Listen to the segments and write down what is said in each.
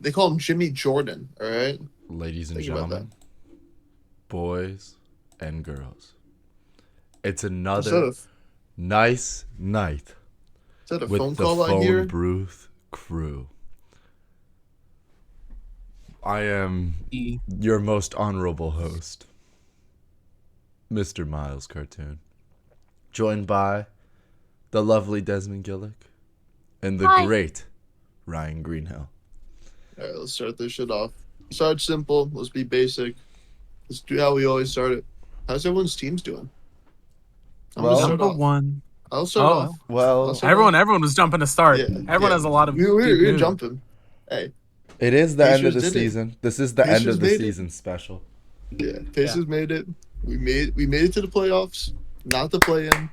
They call him Jimmy Jordan. All right. Ladies and Think about that. gentlemen, boys and girls, it's Instead another of nice night instead of phone with the call out Phone here. Booth crew. I am E. your most honorable host, Mr. Miles Cartoon, joined by the lovely Desmond Gillick and the Hi. great Ryan Greenhill. All right, let's start this shit off. Start simple. Let's be basic. Let's do how we always start it. How's everyone's teams doing? I'm gonna Well- start Number off. one. I'll start Oh, off. I'll Well, start Everyone was jumping to start. Yeah, Everyone yeah. has a lot of We're news. jumping. Hey, it is the end of Pacers the did it. season. This is the end Pacers of the made it. season special. yeah. Pacers made it. We made it to the playoffs. Not the play-in.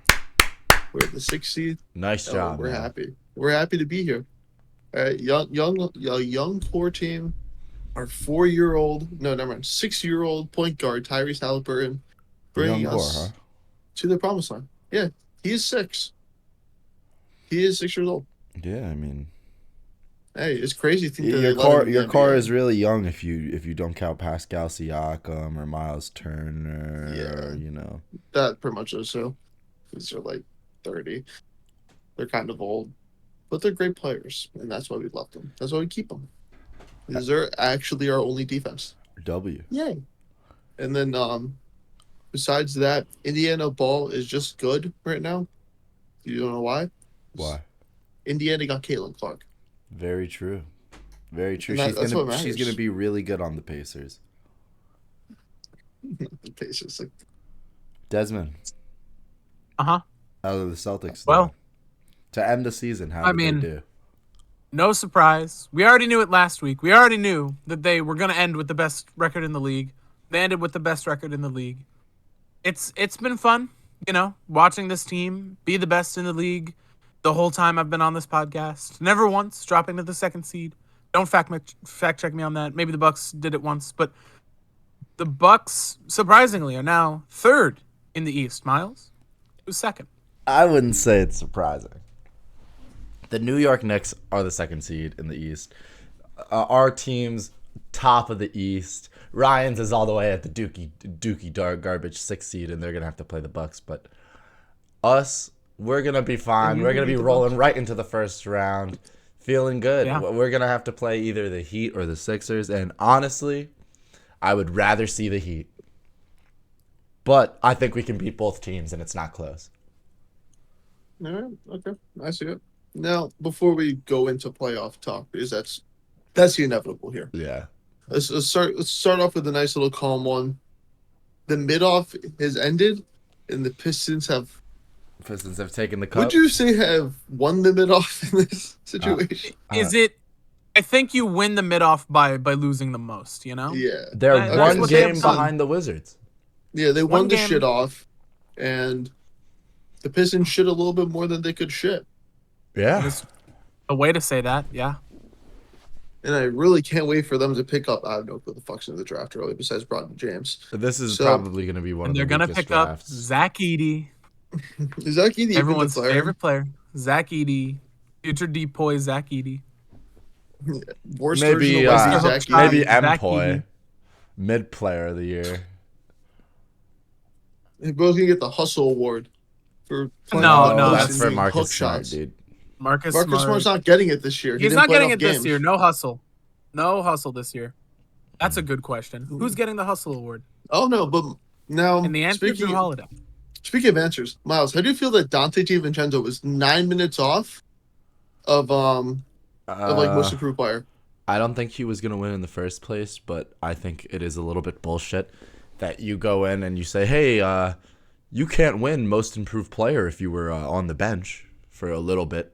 We're at the 6th seed. Nice job, We're man. happy. We're happy to be here. All right, young core team. Our 4-year-old, no, never mind, 6-year-old point guard Tyrese Halliburton bringing Young core, us huh? to the promised land. Yeah, he is 6. He is 6 years old. Yeah, I mean, Hey, it's crazy to think that they your let him core in the your core NBA. is really young if you don't count Pascal Siakam or Miles Turner. Yeah. Or, you know. That pretty much is so. These are like 30. They're kind of old, but they're great players, and that's why we left them. That's why we keep them. Because they're actually our only defense. W. Yay! And then, besides that, Indiana ball is just good right now. You don't know why? Why? Indiana got Caitlin Clark. Very true. Very true. And that's what She's matters. gonna be really good on the Pacers. The Pacers, like, Desmond, Uh-huh. out of the Celtics. Well, though. To end the season, how I did mean- they do? No surprise. We already knew it last week. We already knew that they were going to end with the best record in the league. They ended with the best record in the league. It's been fun, watching this team be the best in the league the whole time I've been on this podcast. Never once dropping to the 2nd seed. Don't fact check me on that. Maybe the Bucks did it once, but the Bucks surprisingly are now 3rd in the East. Miles, who's 2nd? I wouldn't say it's surprising. The New York Knicks are the 2nd seed in the East. Our team's top of the East. Ryan's is all the way at the Dookie dark garbage 6th seed, and they're gonna have to play the Bucks. But us, we're gonna be fine. We're gonna be rolling right into the first round, feeling good. Yeah. We're gonna have to play either the Heat or the Sixers, and honestly, I would rather see the Heat. But I think we can beat both teams, and it's not close. all right, okay, I see it. Now, before we go into playoff talk, because that's the inevitable here. Yeah. Let's start off with a nice little calm one. The mid-off has ended, and the Pistons have. Pistons have taken the cup. Would you say have won the mid-off in this situation? Is it? I think you win the mid-off by losing the most, Yeah. They're That's one what they've game done. behind the Wizards. Yeah, they One won the game- shit off, and the Pistons shit a little bit more than they could shit. Yeah. There's a way to say that, yeah. And I really can't wait for them to pick up. I don't know who the fuck's in the draft early besides Broderick James. This is So- probably going to be one And of they're the gonna weakest pick up drafts. Zach Edey, Is that even everyone's the player? favorite player. Zach Edey, future depoy Zach Edey. Worst Maybe, version of Wesley Mr. Zach Hookshot. Maybe Edey. Zach Empoy, Edey. mid player of the year. They're both gonna get the Hustle Award for playing No, the no, most that's and for doing Marcus hook Smart, shots. dude. Marcus Marcus Smart. Smart's not getting it this year. He's didn't not play getting enough it this games. year. No hustle. No hustle this year. That's a good question. Who's getting the hustle award? Oh no, but now And the answer is Drew Holiday. speaking of answers, Miles, how do you feel that Dante DiVincenzo was 9 minutes off of most improved player? I don't think he was going to win in the first place, but I think it is a little bit bullshit that you go in and you say, hey, you can't win most improved player if you were on the bench for a little bit.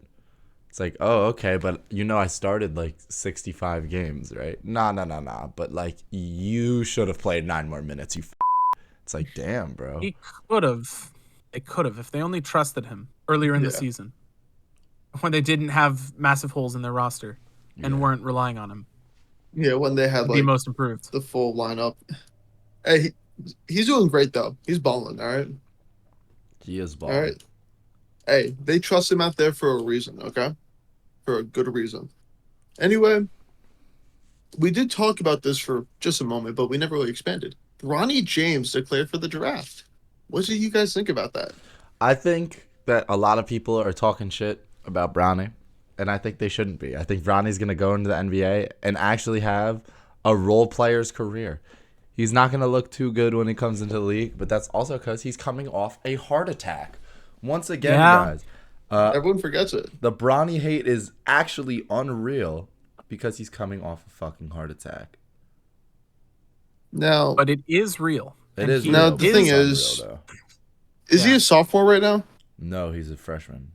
It's like, oh, okay, but I started like 65 games, right? Nah. But like, you should have played 9 more minutes, you It's like, damn, bro. He could have. They could have if they only trusted him earlier in the Yeah. season, when they didn't have massive holes in their roster and weren't relying on him Yeah, when they had to be like most improved. the full lineup. Hey, he's doing great though. He's balling. All right. He is All balling. right. Hey, they trust him out there for a reason. Okay, for a good reason. Anyway, we did talk about this for just a moment, but we never really expanded. Ronnie James declared for the draft. What do you guys think about that? I think that a lot of people are talking shit about Bronny, and I think they shouldn't be. I think Bronny's going to go into the NBA and actually have a role player's career. He's not going to look too good when he comes into the league, but that's also because he's coming off a heart attack. Once again, Yeah. guys, Everyone forgets it. the Bronny hate is actually unreal because he's coming off a fucking heart attack. Now, But it is real. It And is he Now, real. the but thing it's is- unreal, though. is he Yeah. a sophomore right now? No, he's a freshman.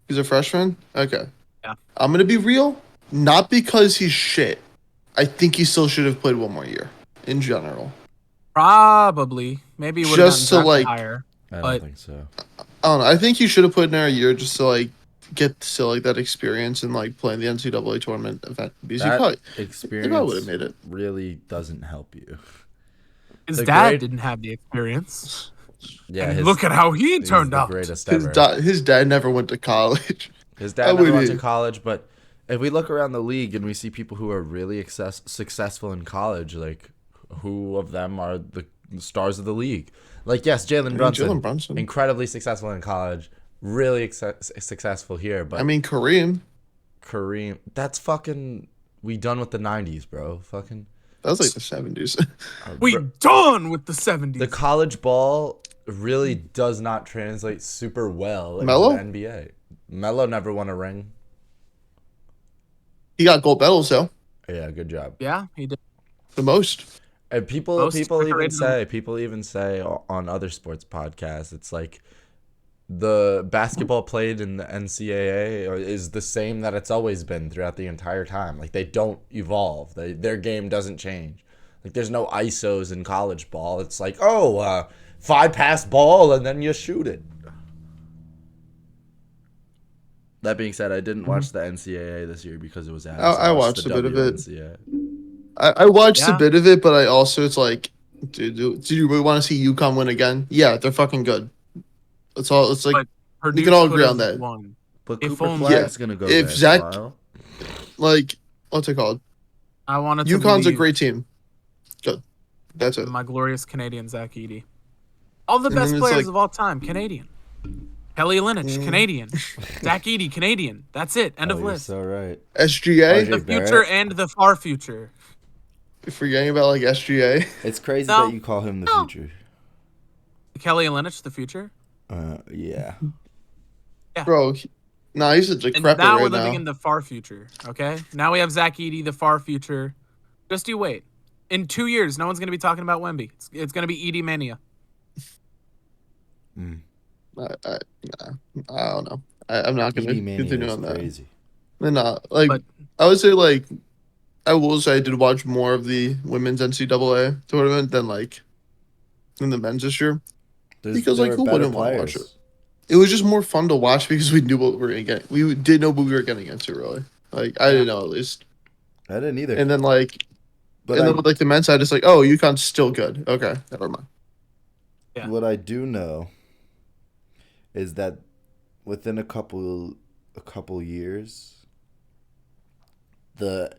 He's a freshman? Okay. Yeah. I'm going to be real. Not because he's shit. I think he still should have played one more year in general. Probably. Maybe he would have Just gotten to, drafted like- higher. I don't But- think so. I don't know. I think he should have put in a year just to like get to like that experience and like playing the NCAA tournament event. Because That he probably experience would've made it. really doesn't help you. His The dad great- didn't have the experience. Yeah, And look at how he he's turned the out. greatest his, ever. his dad never went to college. His How dad never would went he? to college, but if we look around the league and we see people who are really successful in college, like who of them are the stars of the league? Like, yes, Jalen Brunson, Jalen Brunson. incredibly successful in college, really successful here, but I mean, Kareem. Kareem, that's fucking, we done with the 90s, bro. Fucking. That was like the 70s. We done with the 70s. The college ball really does not translate super well into Melo? the NBA. Melo never won a ring. He got gold medals, though. Yeah, good job. Yeah, he did. The most. And people Most people even say on other sports podcasts, it's like the basketball played in the NCAA is the same that it's always been throughout the entire time. Like they don't evolve. Their game doesn't change. Like there's no ISOs in college ball. It's like, 5-pass ball and then you shoot it. That being said, I didn't watch the NCAA this year because it was ass. I watched the a bit of it. WNCAA. I watched Yeah. a bit of it, but I also, it's like, dude, do you really want to see UConn win again? Yeah, they're fucking good. That's all. It's like, But Purdue can all could agree have on that. won. But If Cooper only- Flagg's gonna go If there. Zach- Lyle. what's it called? I wanted to UConn's a believe great team. Good. That's it. my glorious Canadian Zach Edey. All the And best then it's players like- of all time, Canadian. Kelly Olynyk, Mm. Canadian. Zach Edey, Canadian. That's it. End of You're list. so right. SGA. The RJ future Barrett. and the far future. Forgetting about like SGA. It's crazy No. that you call him the No. future. Kelly Olynyk, the future. Yeah. Bro, he's a And decrepit now we're right living now. in the far future. Okay. Now we have Zach Edey, the far future. Just you wait. In 2 years, no one's going to be talking about Wemby. It's going to be Edey mania. I don't know. I'm not going to continue on that. Crazy. No, like, But- I would say, like, I will say I did watch more of the women's NCAA tournament than the men's this year. Because, like, who wouldn't wanna watch it? It was just more fun to watch because we knew what we were going to get. We did know what we were getting into, really. Like, I didn't know, at least. I didn't either. And then, like, but then with, like, the men's side, it's like, oh, UConn's still good. Okay, never mind. Yeah. what I do know is that within a couple years, the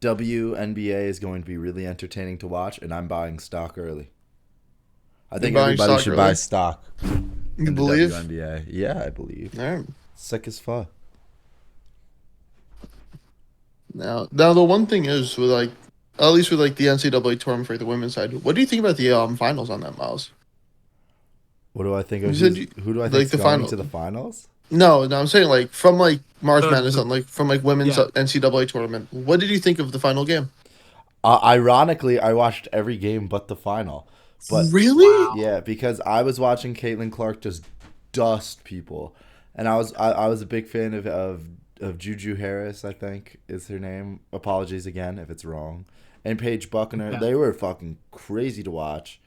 WNBA is going to be really entertaining to watch, and I'm buying stock early. I think buying everybody stock should early? buy stock You in believe? the WNBA. Yeah, I believe. All right. Sick as fuck. Now, the one thing is with like, at least with like the NCAA tournament for the women's side, what do you think about the finals on that, Miles? What do I think You of? said Who do I like think the is going final- to the finals? No, I'm saying like from like March The- Madness the- on like from like women's Yeah. NCAA tournament. What did you think of the final game? Ironically, I watched every game but the final. But Really? Wow. yeah, because I was watching Caitlin Clark just dust people, and I was a big fan of Juju Harris. I think is her name. Apologies again if it's wrong. And Paige Buckner. Yeah. They were fucking crazy to watch.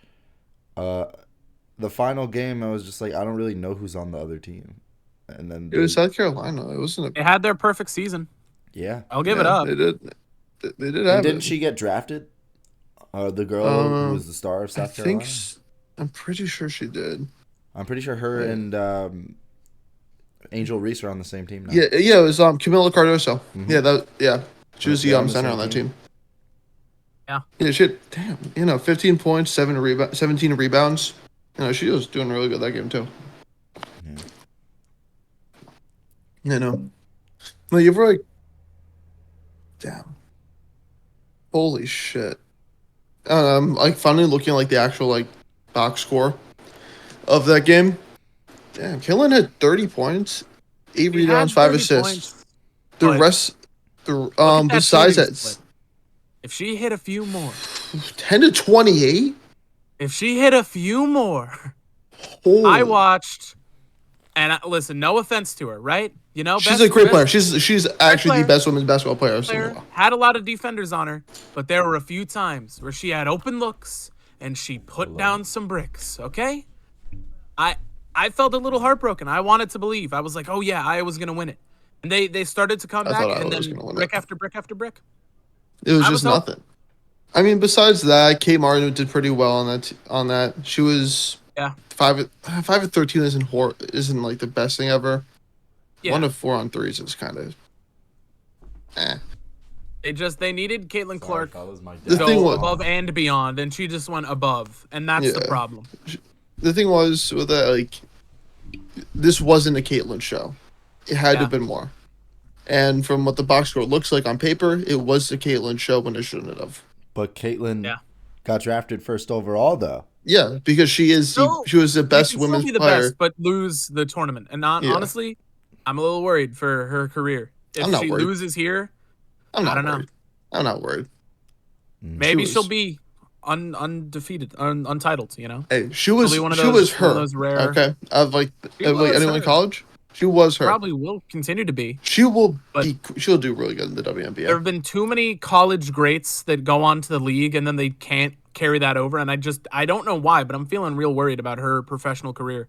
The final game, I was just like, I don't really know who's on the other team. And then It was South Carolina. It wasn't. They had their perfect season. yeah. I'll give it up. They did. They did And have didn't it. she get drafted? The girl who was the star of I South think. Carolina. I'm pretty sure she did. I'm pretty sure her Yeah. and Angel Reese are on the same team now. Yeah, it was Camila Cardoso. Mhm. Yeah, she was the They're on the center same on that team. Yeah, shit. Damn. 15 points, 17 rebounds. She was doing really good that game too. Yeah. No, you've really. Damn. Holy shit. Like finally looking like the actual like box score of that game. Damn, Killen had 30 points, 8 He had rebounds, 5 30 assists. points, The but rest, look at that besides shooting that, split. If she hit a few more, 10 to 28. if she hit a few more, Holy, I watched. And listen, no offense to her, right? she's a great player. She's actually the player. best women's basketball player I've seen in a Player while. had a lot of defenders on her, but there were a few times where she had open looks and she put down some bricks. Okay, I felt a little heartbroken. I wanted to believe. I was like, oh yeah, I was gonna win it, and they started to come I back, thought and I was then gonna win brick it. after brick after brick. It was I just was hoping. nothing. I mean, besides that, Kate Martin did pretty well on that. She was Yeah, 5 of 13 isn't like the best thing ever. yeah. 1 of 4 on threes is kind of. They needed Caitlin Clark The to thing go was, above and beyond, and she just went above, and that's the Yeah. problem. the thing was with that, like, this wasn't a Caitlyn show. It had to Yeah. have been more. And from what the box score looks like on paper, it was the Caitlyn show when it shouldn't have. But Caitlyn Yeah. got drafted first overall, though. Yeah, because she was the You best can still women's be the player. best, but lose the tournament. And Yeah. honestly, I'm a little worried for her career. If I'm not she worried. loses here, I'm I not don't know. worried. I'm not worried. Maybe She she'll was- be undefeated, untitled. Hey, she was Probably one of she those- was one of her. those rare- Okay, of like She of like was anyone in her. college, she was her. Probably will continue to be. She will But- be. She'll do really good in the WNBA. There have been too many college greats that go on to the league and then they can't carry that over. And I don't know why, but I'm feeling real worried about her professional career.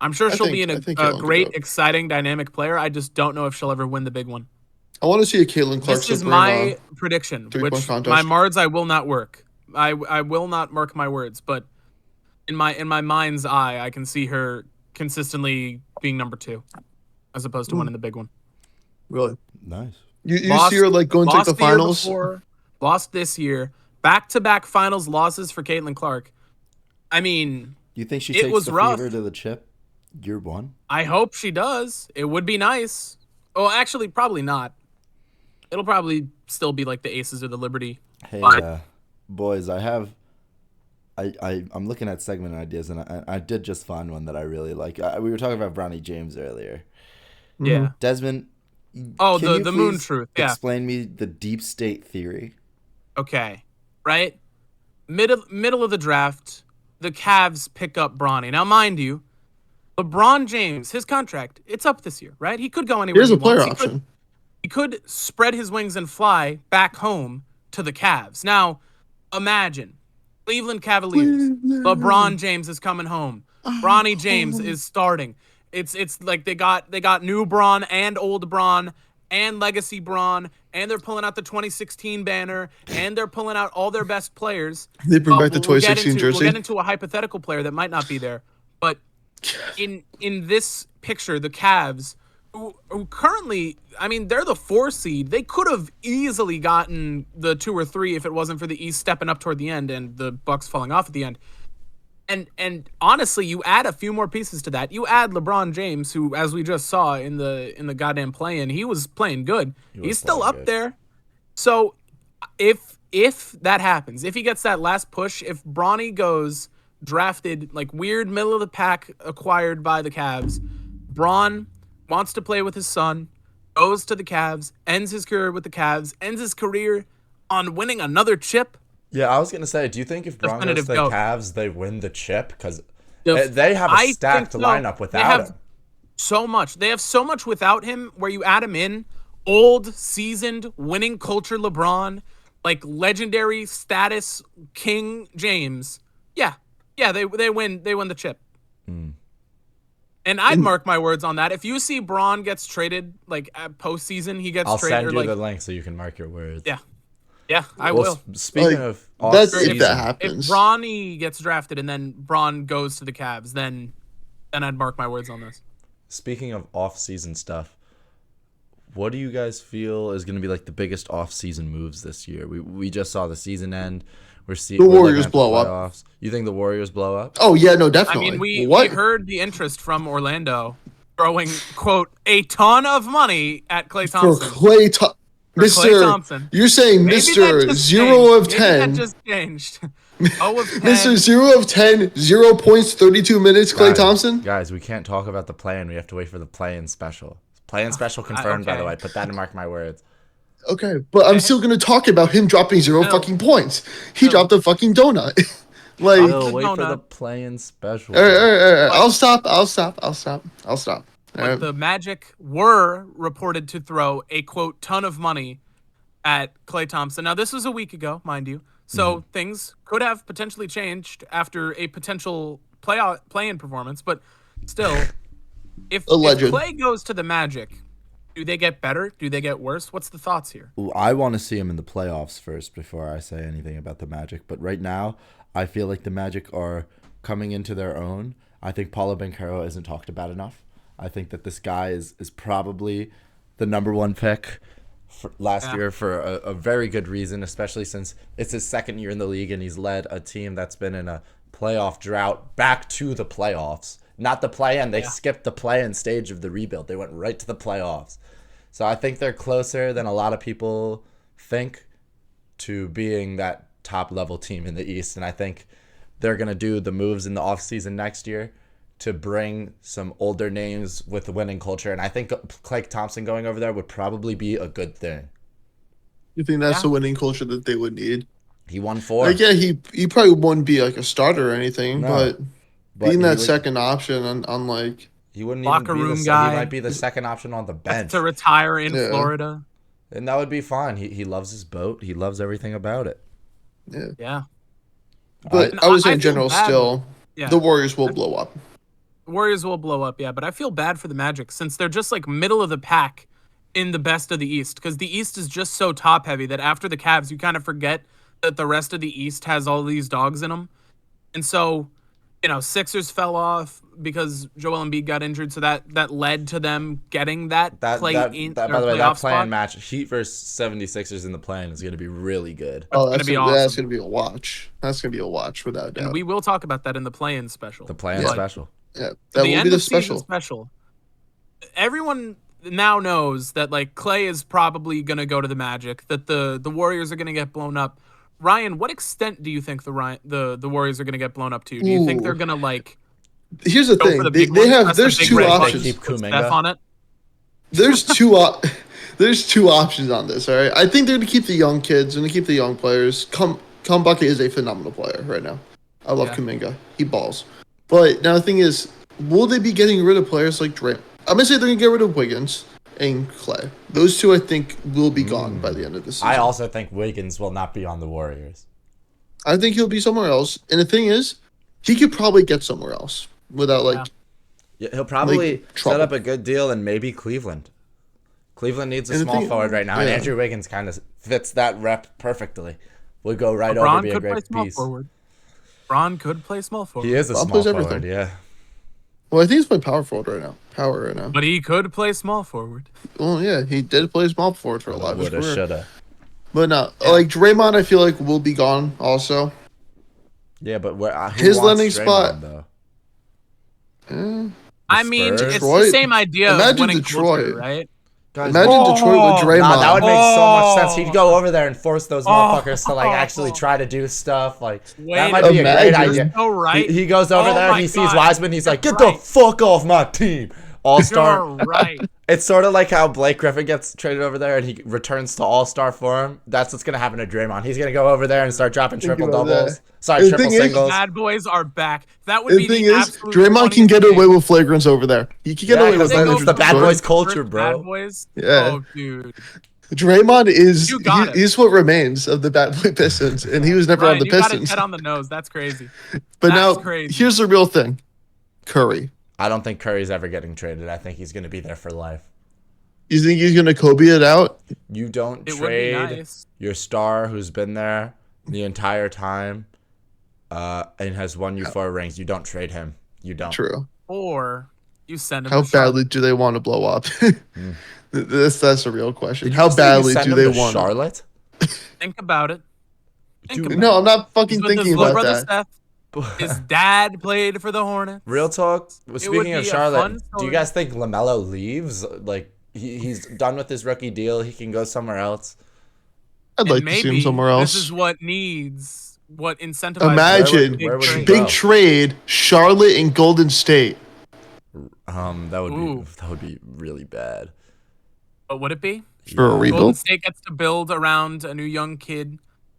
I'm sure she'll be I think a Caitlin's great, good. exciting, dynamic player. I just don't know if she'll ever win the big one. I want to see a Caitlin Clark This is slipper my in prediction, 3-point which contest. my Mards I will not work. I will not mark my words, but in my mind's eye, I can see her consistently being number 2, as opposed to winning the big one. Really, Nice. you see her like going to like the Lost year finals. before, lost this year, back-to-back finals losses for Caitlin Clark. I mean, You think she It takes was the rough. fever to the chip year 1? I hope she does. It would be nice. Oh, actually, probably not. It'll probably still be like the Aces or the Liberty. Hey, But- boys, I'm looking at segment ideas, and I did just find one that I really like. We were talking about Bronny James earlier. Yeah. Desmond. Oh, can you the moon please truth. Yeah. Explain me the deep state theory. Okay. Right? Middle of the draft, the Cavs pick up Bronny. Now, mind you, LeBron James, his contract, it's up this year, right? He could go anywhere Here's he a player wants. option. He could spread his wings and fly back home to the Cavs. Now, imagine Cleveland Cavaliers. LeBron James is coming home. Bronny James is starting. It's like they got new Bron and old Bron and legacy Bron, and they're pulling out the 2016 banner, and they're pulling out all their best players. They bring back the We'll get 2016 into- jersey. We'll get into a hypothetical player that might not be there, but in this picture, the Cavs, who currently, I mean, they're the 4 seed. They could have easily gotten the 2 or 3 if it wasn't for the East stepping up toward the end and the Bucks falling off at the end. And honestly, you add a few more pieces to that. You add LeBron James, who, as we just saw in the goddamn play-in, he was playing good. He's still playing up good. there. So if that happens, if he gets that last push, if Bronny goes drafted like weird middle of the pack acquired by the Cavs, Bron wants to play with his son, goes to the Cavs, ends his career with the Cavs, ends his career on winning another chip. Yeah, I was gonna say, do you think if Bron goes to Definitive the goat. Cavs, they win the chip? Because Def- they have a I stacked think so. lineup They without have him. so much. They have so much without him where you add him in. Old, seasoned, winning culture LeBron, like legendary status King James. Yeah, they win the chip. And I'd mark my words on that. If you see Braun gets traded like at postseason, he gets I'll traded. send or, you like, the link so you can mark your words. Yeah, I Well, will. Speaking Like, of that's off-season- if that If happens. Bronny gets drafted and then Braun goes to the Cavs, then I'd mark my words on this. Speaking of off-season stuff, What do you guys feel is going to be like the biggest off-season moves this year? We just saw the season end. We're The Warriors looking at the blow up. playoffs. You think the Warriors blow up? Oh yeah, no, I definitely. mean, we What? heard the interest from Orlando throwing, quote, a ton of money at Klay For Thompson. Klay Klay Thompson. You're saying Maybe that Mr. just 0 changed. of Maybe 10. that just changed. 0 of 10. Mr. 0 of 10, 0 points, 32 minutes, Klay Thompson? Guys, we can't talk about the play-in. We have to wait for the play-in special. Play-in special confirmed, by the okay. way. Put that in mark my words. Okay, but I'm still going to talk about him dropping 0 No. fucking points. He No. dropped a fucking donut. Like, We'll wait for donut. the play-in special. all right. I'll stop. But the Magic were reported to throw a, quote, ton of money at Klay Thompson. Now, this was a week ago, mind you. So things could have potentially changed after a potential play-in performance. But still, if Alleged. Klay goes to the Magic, do they get better? Do they get worse? What's the thoughts here? Ooh, I want to see him in the playoffs first before I say anything about the Magic. But right now, I feel like the Magic are coming into their own. I think Paulo Banchero isn't talked about enough. I think that this guy is probably the number one pick for last year for a very good reason, especially since it's his second year in the league and he's led a team that's been in a playoff drought back to the playoffs. Not the play-in. They skipped the play-in stage of the rebuild. They went right to the playoffs. So I think they're closer than a lot of people think to being that top-level team in the East. And I think they're going to do the moves in the offseason next year to bring some older names with winning culture. And I think Klay Thompson going over there would probably be a good thing. You think that's the winning culture that they would need? He won 4. Like, yeah, he probably wouldn't be like a starter or anything, No. but being he that would- second option on like He wouldn't Locker even be room the guy. He might be the second option on the bench. To retire in Yeah. Florida. And that would be fine. He loves his boat. He loves everything about it. Yeah. But I would say I in feel general bad. still Yeah. the Warriors will blow up. Warriors will blow up, yeah, but I feel bad for the Magic since they're just like middle of the pack in the best of the East because the East is just so top heavy that after the Cavs, you kind of forget that the rest of the East has all these dogs in them. And so, Sixers fell off because Joel Embiid got injured, so that led to them getting that By the way, playoff that spot. play-in match, Heat versus 76ers in the play-in is going to be really good. Oh, gonna that's be gonna, that's awesome. gonna be a watch. That's gonna be a watch without a doubt. And we will talk about that in the play-in special. The play-in But special. Yeah, that the will end be the of season special. special. Everyone now knows that like Klay is probably gonna go to the Magic, that the Warriors are gonna get blown up. Ryan, what extent do you think the Warriors are gonna get blown up to? Do you think Ooh. they're gonna like Here's the go for thing. the They big one, have press the there's big two red button, options. Keep put Kuminga. Steph on it? There's there's two options on this. All right, I think they're gonna keep the young kids and keep the young players. Bucket is a phenomenal player right now. I love Kuminga. He balls. But now the thing is, will they be getting rid of players like Dre? I'm gonna say they're gonna get rid of Wiggins and Clay. Those two I think will be gone by the end of the season. I also think Wiggins will not be on the Warriors. I think he'll be somewhere else. And the thing is, he could probably get somewhere else without Yeah, he'll probably Like, set trouble. up a good deal in maybe Cleveland. Cleveland needs a And the small thing- forward right now, and yeah. Andrew Wiggins kind of fits that rep perfectly. Would go right over, LeBron be a could play great small piece. forward. LeBron could play small forward. He is a LeBron small plays forward, everything. yeah. Well, I think he's playing power forward right now. Power right now. But he could play small forward. Well, yeah, he did play small forward for a lot of his Woulda, career. shoulda. But no, like Draymond, I feel like will be gone also. Yeah, but who His wants landing Draymond, spot- though? Eh, I mean, Spurs? it's the Detroit? same idea of Imagine winning culture, Detroit. right? Guys, Imagine Detroit with Draymond. Nah, that would make so much sense. He'd go over there and force those motherfuckers to like actually try to do stuff. Like that Wait might a be a minute. great Imagine. idea. So right. He goes over Oh there and my he sees God. Wiseman. He's like, "Get Right. the fuck off my team, All-Star." You're right. It's sort of like how Blake Griffin gets traded over there and he returns to All-Star form. That's what's gonna happen to Draymond. He's gonna go over there and start dropping Think triple about doubles. that. Sorry, The triple thing is- singles. Bad boys are back. That would The be thing the is, absolute Draymond can get funniest away thing. with flagrants over there. He can get Yeah, away 'cause with they They go go flagrants. the from bad Detroit. boys culture, Bad bro. boys. Yeah. Oh, dude. Draymond is You got it. he's what remains of the bad boy Pistons, and he was never Ryan, on the you got it Pistons. dead on the nose. That's crazy. But That's now crazy. here's the real thing: Curry. I don't think Curry's ever getting traded. I think he's gonna be there for life. You think he's gonna Kobe it out? You don't It would be trade nice. your star who's been there the entire time and has won you 4 rings. You don't trade him. You don't. True. Or you send him How to Charlotte. badly do they want to blow up? That's a real question. Did you How just say you badly send do him they to want it? Charlotte? Think about it. Think Dude, about No, it. I'm not fucking He's with his thinking little about brother that. Steph. His dad played for the Hornets. Real talk. It would Speaking of be a fun Charlotte, do story. you guys think LaMelo leaves? Like he's done with his rookie deal. He can go somewhere else. I'd And like to see him maybe somewhere this is else. what incentivizes Imagine big where would he trade. big go? trade, Charlotte and Golden State. That would Ooh. be really bad. What would it be? For a Yeah. rebuild? Golden State gets to build around a new young kid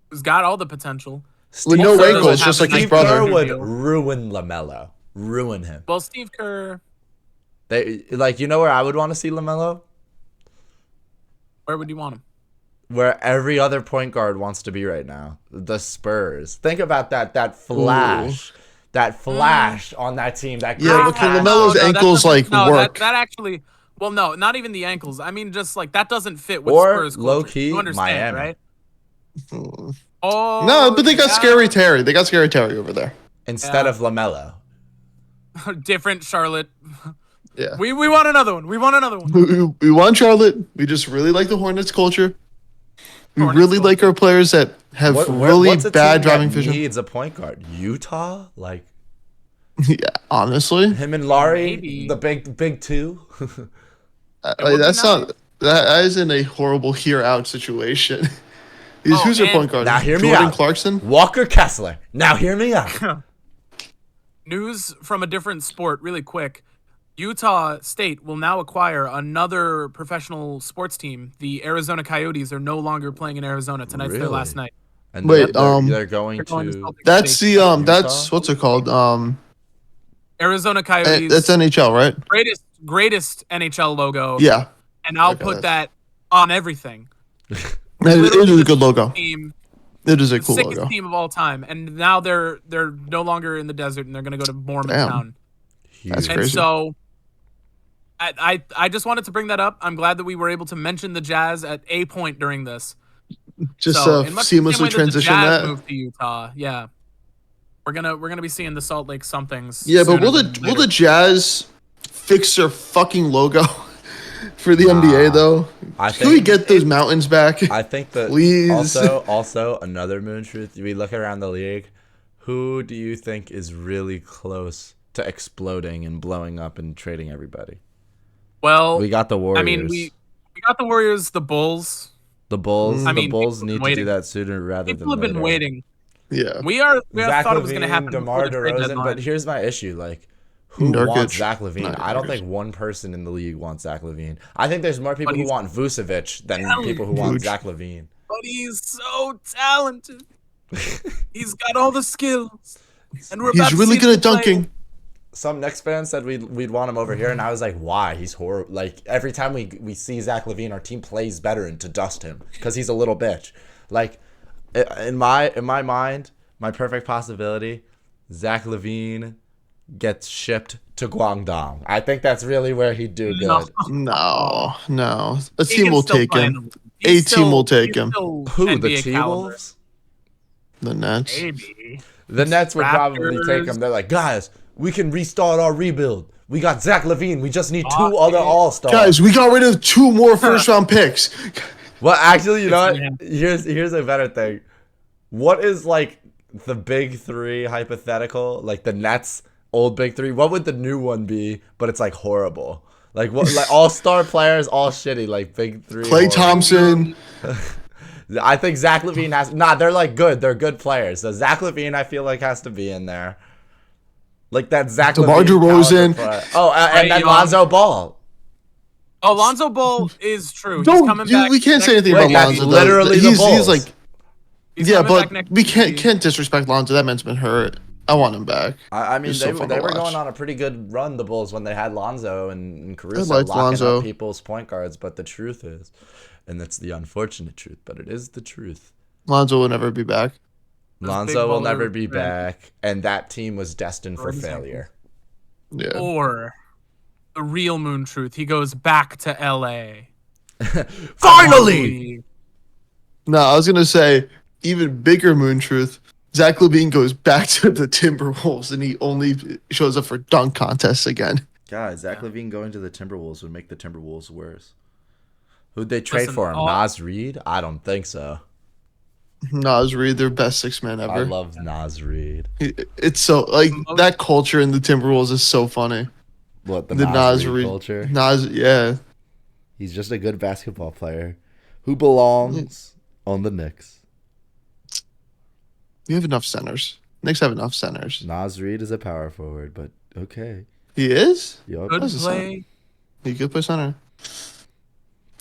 who's got all the potential. With Steve no Also Kerr doesn't wrinkles, have just a like his Steve nice brother. Kerr future would deal. ruin LaMelo. Ruin him. Well, Steve Kerr, They like, you know where I would want to see LaMelo? where would you want him? Where every other point guard wants to be right now. The Spurs. Think about that flash. That flash on that team. That Yeah, great but can pass. LaMelo's that ankles doesn't- like no, work? That actually, well, no, not even the ankles. I mean, just like that doesn't fit with Or Spurs culture. low-key, You understand, Miami. right? Hmm. Oh, No, but they got yeah. Scary Terry. They got Scary Terry over there. Instead Yeah. of LaMelo. Different Charlotte. Yeah. We want another one. We want another one. We want Charlotte. We just really like the Hornets culture. We Hornets really like culture. our players that have really what's a bad team driving that vision. needs a point guard? Utah? Like Yeah, honestly, him and Laurie, Maybe. the big two. would be that's nice. not that is in a horrible here out situation. Because Oh, who's your and- point guard? Now hear me Jordan out. Clarkson. Walker Kessler. Now hear me out. News from a different sport, really quick. Utah State will now acquire another professional sports team. The Arizona Coyotes are no longer playing in Arizona. Tonight's their last Really? night. And Wait, they're going They're going to to Salt Lake That's State. the that's Utah? what's it called? Arizona Coyotes. That's NHL, right? greatest NHL logo. Yeah, And I'll Okay, put that's- that on everything. it Literally is a the good logo. Team, It is a the cool sickest logo. team of all time. And now they're no longer in the desert and they're going to go to Damn. Mormontown. That's Huge. And crazy. so I just wanted to bring that up. I'm glad that we were able to mention the Jazz at a point during this. Just So, in much the same way seamlessly that the transition Jazz that. moved to Utah. Yeah. We're gonna be seeing the Salt Lake somethings. Yeah, but sooner will than the later. Jazz fix their fucking logo for the Nah. NBA though? I Can we think get those mountains back? I think that Please. also another moon truth. We look around the league. Who do you think is really close to exploding and blowing up and trading everybody? Well, We got the Warriors. I mean, we got the Warriors, the Bulls. the Bulls. I the mean, Bulls people have need been to waiting. do that sooner rather People than have been later. waiting. Yeah. We Zach thought it was going to LaVine, happen DeMar before the trade DeRozan, deadline. but here's my issue: like, who Nurkic. wants Zach LaVine? Not I don't Nurkic. think one person in the league wants Zach LaVine. I think there's more people who he's want Vucevic than people who want Huge. Zach LaVine. But he's so talented. He's got all the skills. And we're about He's to really see good him at play. dunking. Some Knicks fans said we'd want him over here, and I was like, why? He's horrible. Like every time we see Zach LaVine, our team plays better and to dust him because he's a little bitch. Like in my mind, my perfect possibility, Zach LaVine gets shipped to Guangdong. I think that's really where he'd do good. No, no. A He team can will still take play in him. the league. He's A team will still- take he's him. still Who? The NBA T caliber. Wolves? The Nets. Maybe. The Nets would probably take Raptors. him. They're like, guys, we can restart our rebuild. We got Zach LaVine. We just need two Rockets. other All-Stars. Guys, we got rid of 2 more first round picks. Well, actually, you know what? Yeah. Here's a better thing. What is like the big three hypothetical? Like the Nets old big three. What would the new one be? But it's like horrible. Like what? Like all-star players, all shitty. Like big three. Clay horrible. Thompson. I think Zach LaVine has. Nah, they're like good. They're good players. So Zach LaVine, I feel like has to be in there. Like that Zach DeMar LaVine DeRozan. caliber player. Oh, and then Trae Young. Lonzo Ball. Oh, Lonzo Ball is true. He's Don't, coming dude, back. we can't say next anything year. about that's Lonzo. though. literally the he's Bulls. like, He's yeah, coming but back next we year. can't disrespect Lonzo. That man's been hurt. I want him back. I mean, He's they so fun they to were watch. going on a pretty good run, the Bulls, when they had Lonzo and Caruso liked locking Lonzo. up people's point guards. But the truth is, and that's the unfortunate truth, but it is the truth. Lonzo will never be back. Those Lonzo big will baller never be Trae. back, and that team was destined for Exactly. failure. Yeah. Or the real moon truth. He goes back to LA. Finally! No, I was gonna say even bigger moon truth. Zach LaVine goes back to the Timberwolves and he only shows up for dunk contests again. Guys, Zach LaVine going to the Timberwolves would make the Timberwolves worse. Who'd they trade Listen, for him? Nas Reed? I don't think so. Nas Reed, their best 6-man I ever. love Nas Reed. It's so like that culture in the Timberwolves is so funny. What, the The Nas Nas Reed Reed culture? Nas, yeah. He's just a good basketball player who belongs on the Knicks. We have enough centers. Knicks have enough centers. Nas Reed is a power forward, but okay. He is. Yup. Good That's a play. He could play center.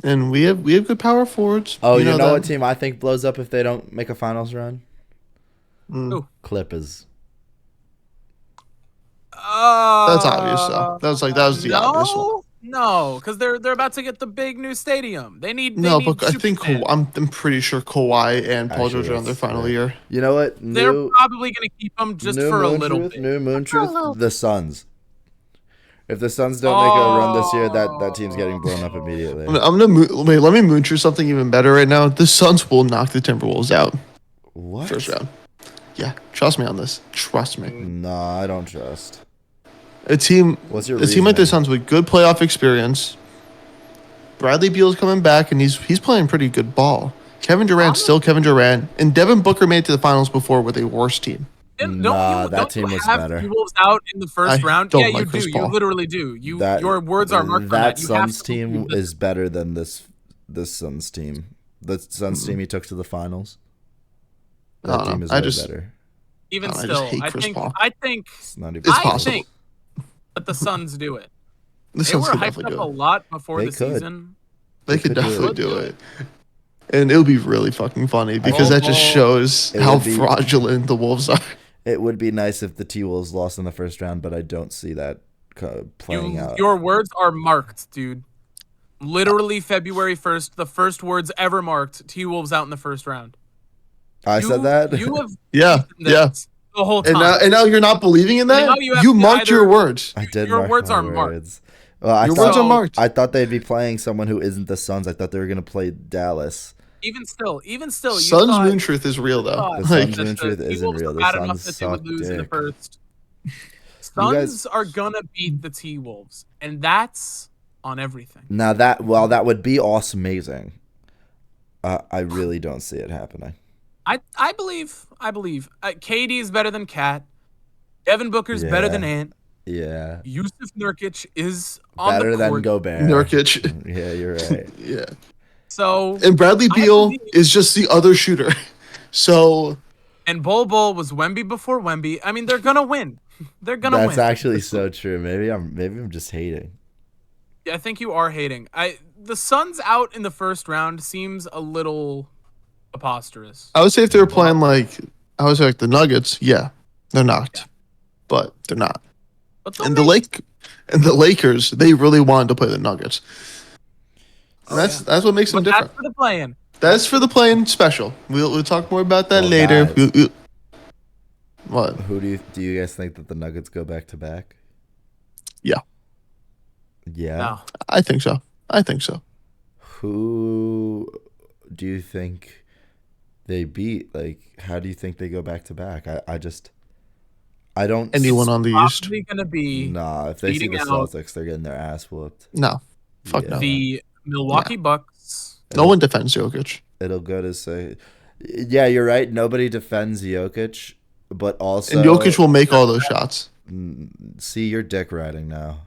And we have good power forwards. Oh, you know that. what team I think blows up if they don't make a finals run? Mm. Who? Clippers. That's obvious, though. That was the obvious one. No, because they're about to get the big new stadium. They need. No, They need but I think Superfans. I'm pretty sure Kawhi and Paul Actually, George are on their that's final fair. year. You know what? They're probably gonna keep them just for a little bit. New Moon Truth. The Suns. If the Suns don't make a run this year, that team's getting blown up immediately. I'm gonna wait. Let me moon through something even better right now. The Suns will knock the Timberwolves out What? first round. Yeah, trust me on this. Trust me. Nah, I don't trust. A team What's your like the reasoning? Suns with good playoff experience. Bradley Beal's coming back and he's playing pretty good ball. Kevin Durant's still Kevin Durant, and Devin Booker made it to the finals before with a worse team. That team was better. You Wolves out in the first I round. don't Yeah, like you Chris do. Paul. You literally do. Your words are marked on That that. You have Suns to team believe this. is better than this Suns team. The Suns team he took to the finals. That team is way better. Even I just still, hate Chris Paul. I think It's not even. It's I possible. think that the Suns do it. The They Suns were could hyped definitely up do a it. lot before They the could. season. They could could do definitely it. do it. And it'll be really fucking funny because that just shows It how would be- fraudulent the Wolves are. It would be nice if the T-Wolves lost in the first round, but I don't see that playing out. Your words are marked, dude. Literally February 1st, the first words ever marked. T-Wolves out in the first round. I said that? You have Yeah, beaten yeah. this the whole time. And now you're not believing in that? Now you have You to marked either- your words. I did Your mark words my are marked. words. Well, Your words are marked. I thought they'd be playing someone who isn't the Suns. I thought they were going to play Dallas. Even still, you Suns thought, moon truth is real though. thought The Like, Suns that moon the truth isn't T-Wolves real. were The bad enough Suns that they would suck lose in the dick. first. You guys- Suns are gonna beat the T-Wolves, and that's on everything. Now that would be awesome, amazing. I really don't see it happening. I believe. KD is better than Cat. Devin Booker's better than Yeah. Ant. Yeah, Yusuf Nurkic is on better the than court. Gobert. Nurkic. Yeah, you're right. Yeah. So And Bradley I Beal believe- is just the other shooter. So and Bol was Wemby before Wemby. I mean, they're gonna win. They're gonna That's win. actually so true. Maybe I'm just hating. I think you are hating. The Suns out in the first round seems a little preposterous. I would say if they were playing like I would say like the Nuggets, yeah, they're knocked. But they're not. But they'll And make- the Lakers, they really wanted to play the Nuggets. And that's what makes them but different. that's for the play-in. That's for the playing special. We'll talk more about that Well, later. guys. What? Who do you guys think that the Nuggets go back to back? Yeah. Yeah. No. I think so. Who do you think they beat? Like, how do you think they go back to back? I don't. Anyone on the East? Probably gonna be Nah, if they see beating the out Celtics, they're getting their ass whooped. No. Fuck Yeah. no. the Milwaukee Bucks. No one defends Jokic. It'll go to say, yeah, you're right. Nobody defends Jokic, but also And Jokic will make all those shots. see your dick riding now.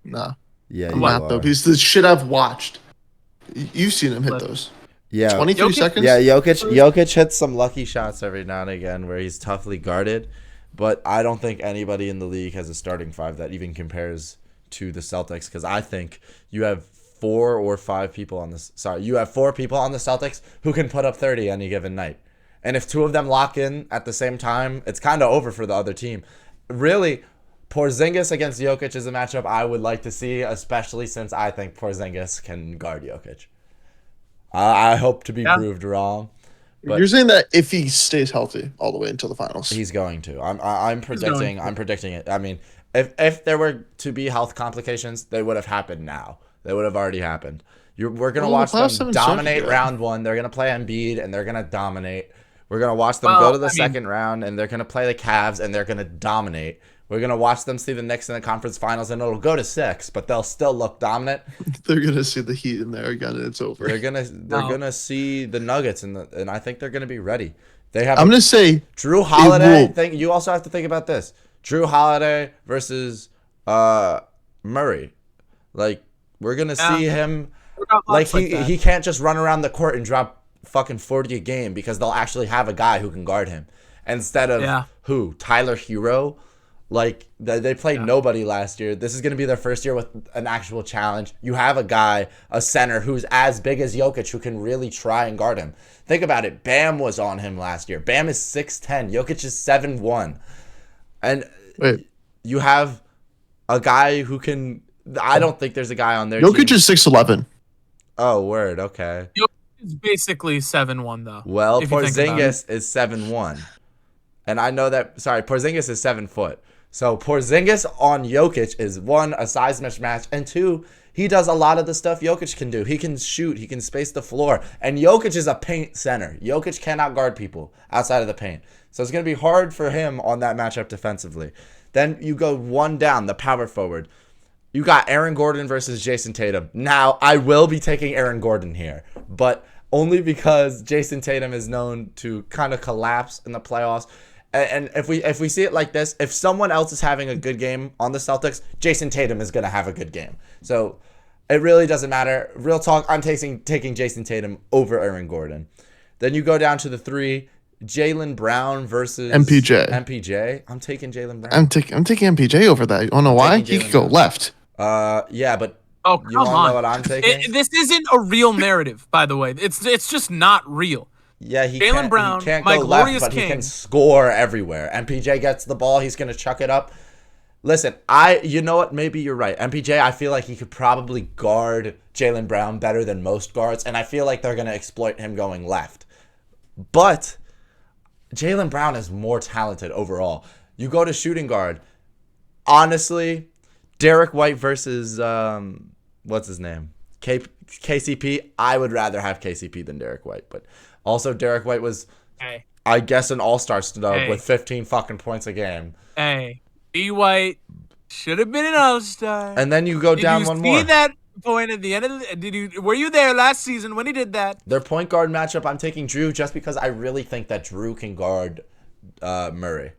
Nah. Yeah, I'm you not are. though. Because the shit I've watched. You've seen him hit those. Yeah, 23 Jokic- seconds? yeah. Jokic hits some lucky shots every now and again where he's toughly guarded, but I don't think anybody in the league has a starting five that even compares to the Celtics. Because I think you have four people on the Celtics who can put up 30 any given night. And if two of them lock in at the same time, it's kind of over for the other team. Really, Porzingis against Jokic is a matchup I would like to see, especially since I think Porzingis can guard Jokic. I hope to be proved wrong, but You're saying that if he stays healthy all the way until the finals. he's going to. I'm predicting it. I mean, if there were to be health complications, they would have happened now. They would have already happened. We're gonna watch the playoffs them haven't dominate started yet. round one. They're gonna play Embiid and they're gonna dominate. We're gonna watch them Well, go to the I mean- second round and they're gonna play the Cavs and they're gonna dominate. We're gonna watch them see the Knicks in the conference finals, and it'll go to 6, but they'll still look dominant. They're gonna see the Heat in there again, and it's over. They're gonna see the Nuggets, and I think they're gonna be ready. They have. I'm gonna say Drew Holiday. will- You also have to think about this: Drew Holiday versus Murray. Like we're gonna see him. Like he can't just run around the court and drop fucking 40 a game because they'll actually have a guy who can guard him instead of who Tyler Hero. Like they played nobody last year. This is gonna be their first year with an actual challenge. You have a guy, a center who's as big as Jokic who can really try and guard him. Think about it. Bam was on him last year. Bam is 6'10". Jokic is 7'1". And you have a guy who can. I don't think there's a guy on their Jokic team. is 6'11". Oh, word. Okay. Jokic is basically 7'1" though. Well, Porzingis is 7'1", and I know that. Sorry, Porzingis is 7 foot. So Porzingis on Jokic is 1, a size mismatch, and 2, he does a lot of the stuff Jokic can do. He can shoot, he can space the floor, and Jokic is a paint center. Jokic cannot guard people outside of the paint. So it's going to be hard for him on that matchup defensively. Then you go one down, the power forward. You got Aaron Gordon versus Jason Tatum. Now, I will be taking Aaron Gordon here, but only because Jason Tatum is known to kind of collapse in the playoffs. And if we see it like this, if someone else is having a good game on the Celtics, Jason Tatum is going to have a good game. So it really doesn't matter. Real talk, I'm taking Jason Tatum over Aaron Gordon. Then you go down to the 3, Jaylen Brown versus MPJ. I'm taking Jaylen Brown. I'm taking MPJ over that. You wanna know why? He could go left. Yeah, but you want to know what I'm taking? This isn't a real narrative, by the way. It's just not real. Yeah, Jaylen Brown, he can't my go glorious left, but king. he can score everywhere. MPJ gets the ball, he's gonna chuck it up. Listen, you know what? Maybe you're right. MPJ, I feel like he could probably guard Jaylen Brown better than most guards, and I feel like they're gonna exploit him going left. But Jaylen Brown is more talented overall. You go to shooting guard. Honestly, Derek White versus what's his name? KCP. I would rather have KCP than Derek White, but also Derek White was, I guess, an all-star snub with 15 fucking points a game. Hey, B. White should have been an all-star. And then you go down one more. Did you see that point at the end of the? Were you there last season when he did that? Their point guard matchup, I'm taking Drew just because I really think that Drew can guard Murray.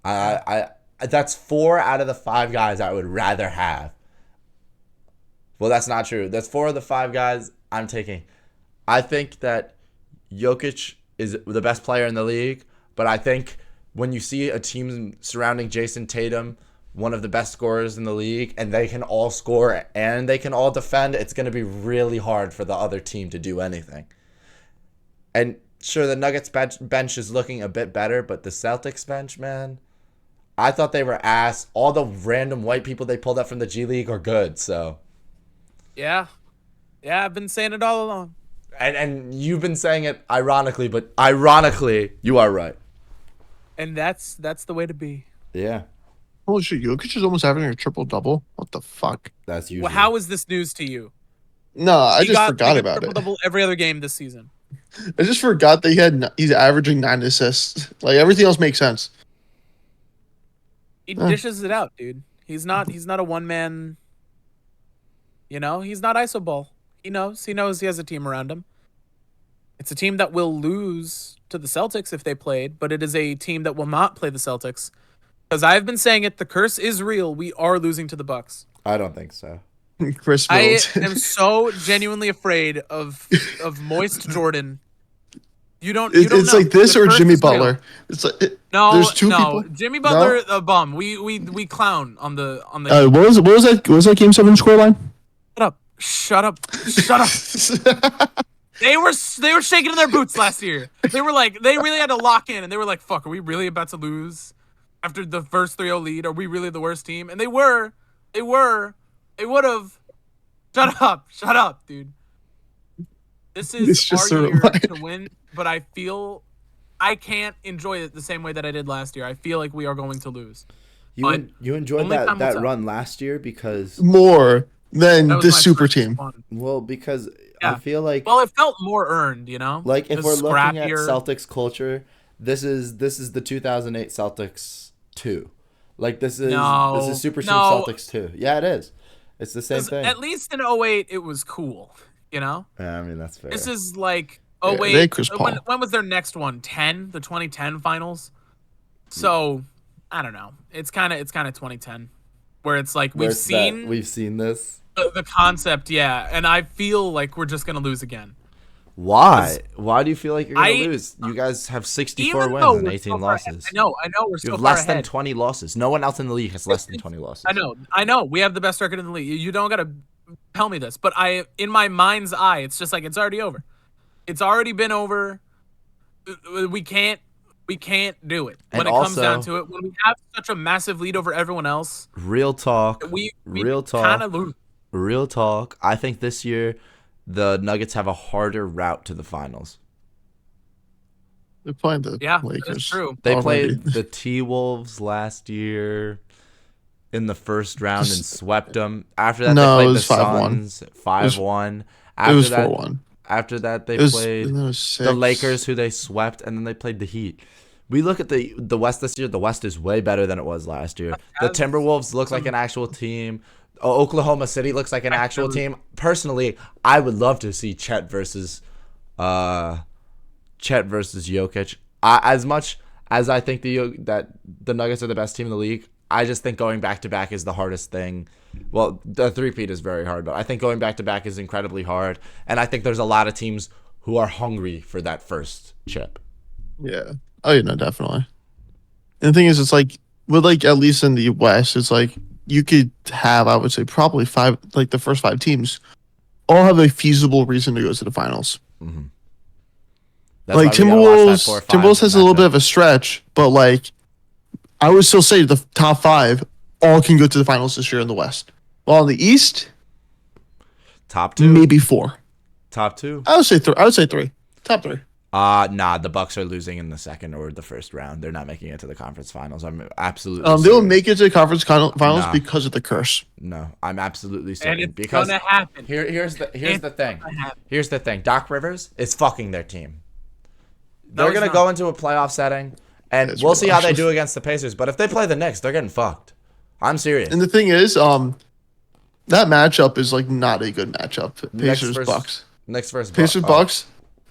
That's 4 out of the 5 guys I would rather have. Well, that's not true. That's 4 of the 5 guys I'm taking. I think that Jokic is the best player in the league, but I think when you see a team surrounding Jason Tatum, one of the best scorers in the league, and they can all score and they can all defend, it's going to be really hard for the other team to do anything. And sure, the Nuggets bench is looking a bit better, but the Celtics bench, man, I thought they were ass. All the random white people they pulled up from the G League are good, so. Yeah, I've been saying it all along. And you've been saying it ironically, but ironically, you are right. And that's the way to be. Yeah. Holy shit, Jokic is almost having a triple-double. What the fuck? That's usually. Well, how is this news to you? No, I just forgot about it. Triple-double every other game this season. I just forgot that he's averaging 9 assists. Like, everything else makes sense. He dishes it out, dude. He's not a one-man. You know, he's not iso ball. He knows he has a team around him. It's a team that will lose to the Celtics if they played, but it is a team that will not play the Celtics. Because I've been saying it, the curse is real. We are losing to the Bucks. I don't think so. Chris I Middleton. am so genuinely afraid of moist Jordan. You don't. It's know. like this The or curse Jimmy is real. Butler. It's like There's two people. Jimmy Butler, a bum. We clown on the. What was that Game 7 scoreline? Shut up. They were shaking in their boots last year. They were like, they really had to lock in, and they were like, "Fuck, are we really about to lose after the first 3-0 lead? Are we really the worst team?" And they were. They would have. Shut up, dude. This is just our a year reminder. to win, but I feel I can't enjoy it the same way that I did last year. I feel like we are going to lose. You enjoyed only time will that tell. run last year because More than That was this my super first team. one. because Yeah. I feel like Well, it felt more earned, you know. like if It we're was looking at scrappier. Celtics culture, this is the 2008 Celtics 2. Like this is No, Super Team no. Celtics too. Yeah, it is. It's the same 'Cause thing. at least in '08 it was cool, you know? Yeah, I mean that's fair. This is like Yeah, they 08. had Chris Paul. When was their next one? 10, the 2010 finals. So I don't know. It's kind of 2010, where it's like Where we've it's that seen we've seen this. the concept, yeah, and I feel like we're just gonna lose again. Why? Why do you feel like you're gonna I lose? You guys have 64 even wins though and we're 18 so far ahead, losses. I know we're You so have far less than ahead. 20 losses. No one else in the league has less than 20 losses. I know. We have the best record in the league. You don't gotta tell me this, but in my mind's eye, it's just like it's already over. It's already been over. We can't do it when And it comes down also- to it. When we have such a massive lead over everyone else, Real talk. we Real kind talk. of lose. Real talk. I think this year the Nuggets have a harder route to the finals. They're playing the Yeah, Lakers. that's true. They already. played the T-Wolves last year in the first round and swept them. After that, No, they it played was the 5-1. Suns 5-1. It was After that, 4-1. after that, they It was, played it was the 6. Lakers, who they swept, and then they played the Heat. We look at the West this year. The West is way better than it was last year. The Has Timberwolves look like an actual team. Oklahoma City looks like an actual team. Personally, I would love to see Chet versus Jokic. As much as I think that the Nuggets are the best team in the league, I just think going back to back is the hardest thing. Well, the three-peat is very hard, but I think going back to back is incredibly hard. And I think there's a lot of teams who are hungry for that first chip. Yeah. Oh, yeah, no, definitely. And the thing is, it's like, with like, at least in the West, it's like, you could have, I would say, probably 5, like the first 5 teams all have a feasible reason to go to the finals. Mm-hmm. Like Timberwolves has a little bit of a stretch, but like, I would still say the top 5 all can go to the finals this year in the West. While in the East, top 2, maybe 4. Top 2. I would say 3. I would say 3. Top 3. Nah, the Bucks are losing in the second or the first round. They're not making it to the conference finals. I'm absolutely They'll serious. make it to the conference finals Nah. because of the curse. No, I'm absolutely certain. And it's because gonna happen. here's the thing. gonna happen. Here's the thing. Doc Rivers is fucking their team. No, They're he's gonna not. go into a playoff setting, and It's we'll see how they real. do against the Pacers. But if they play the Knicks, they're getting fucked. I'm serious. And the thing is, that matchup is like not a good matchup. Pacers versus- Bucks. Knicks versus Pacers Bucks. Bucks.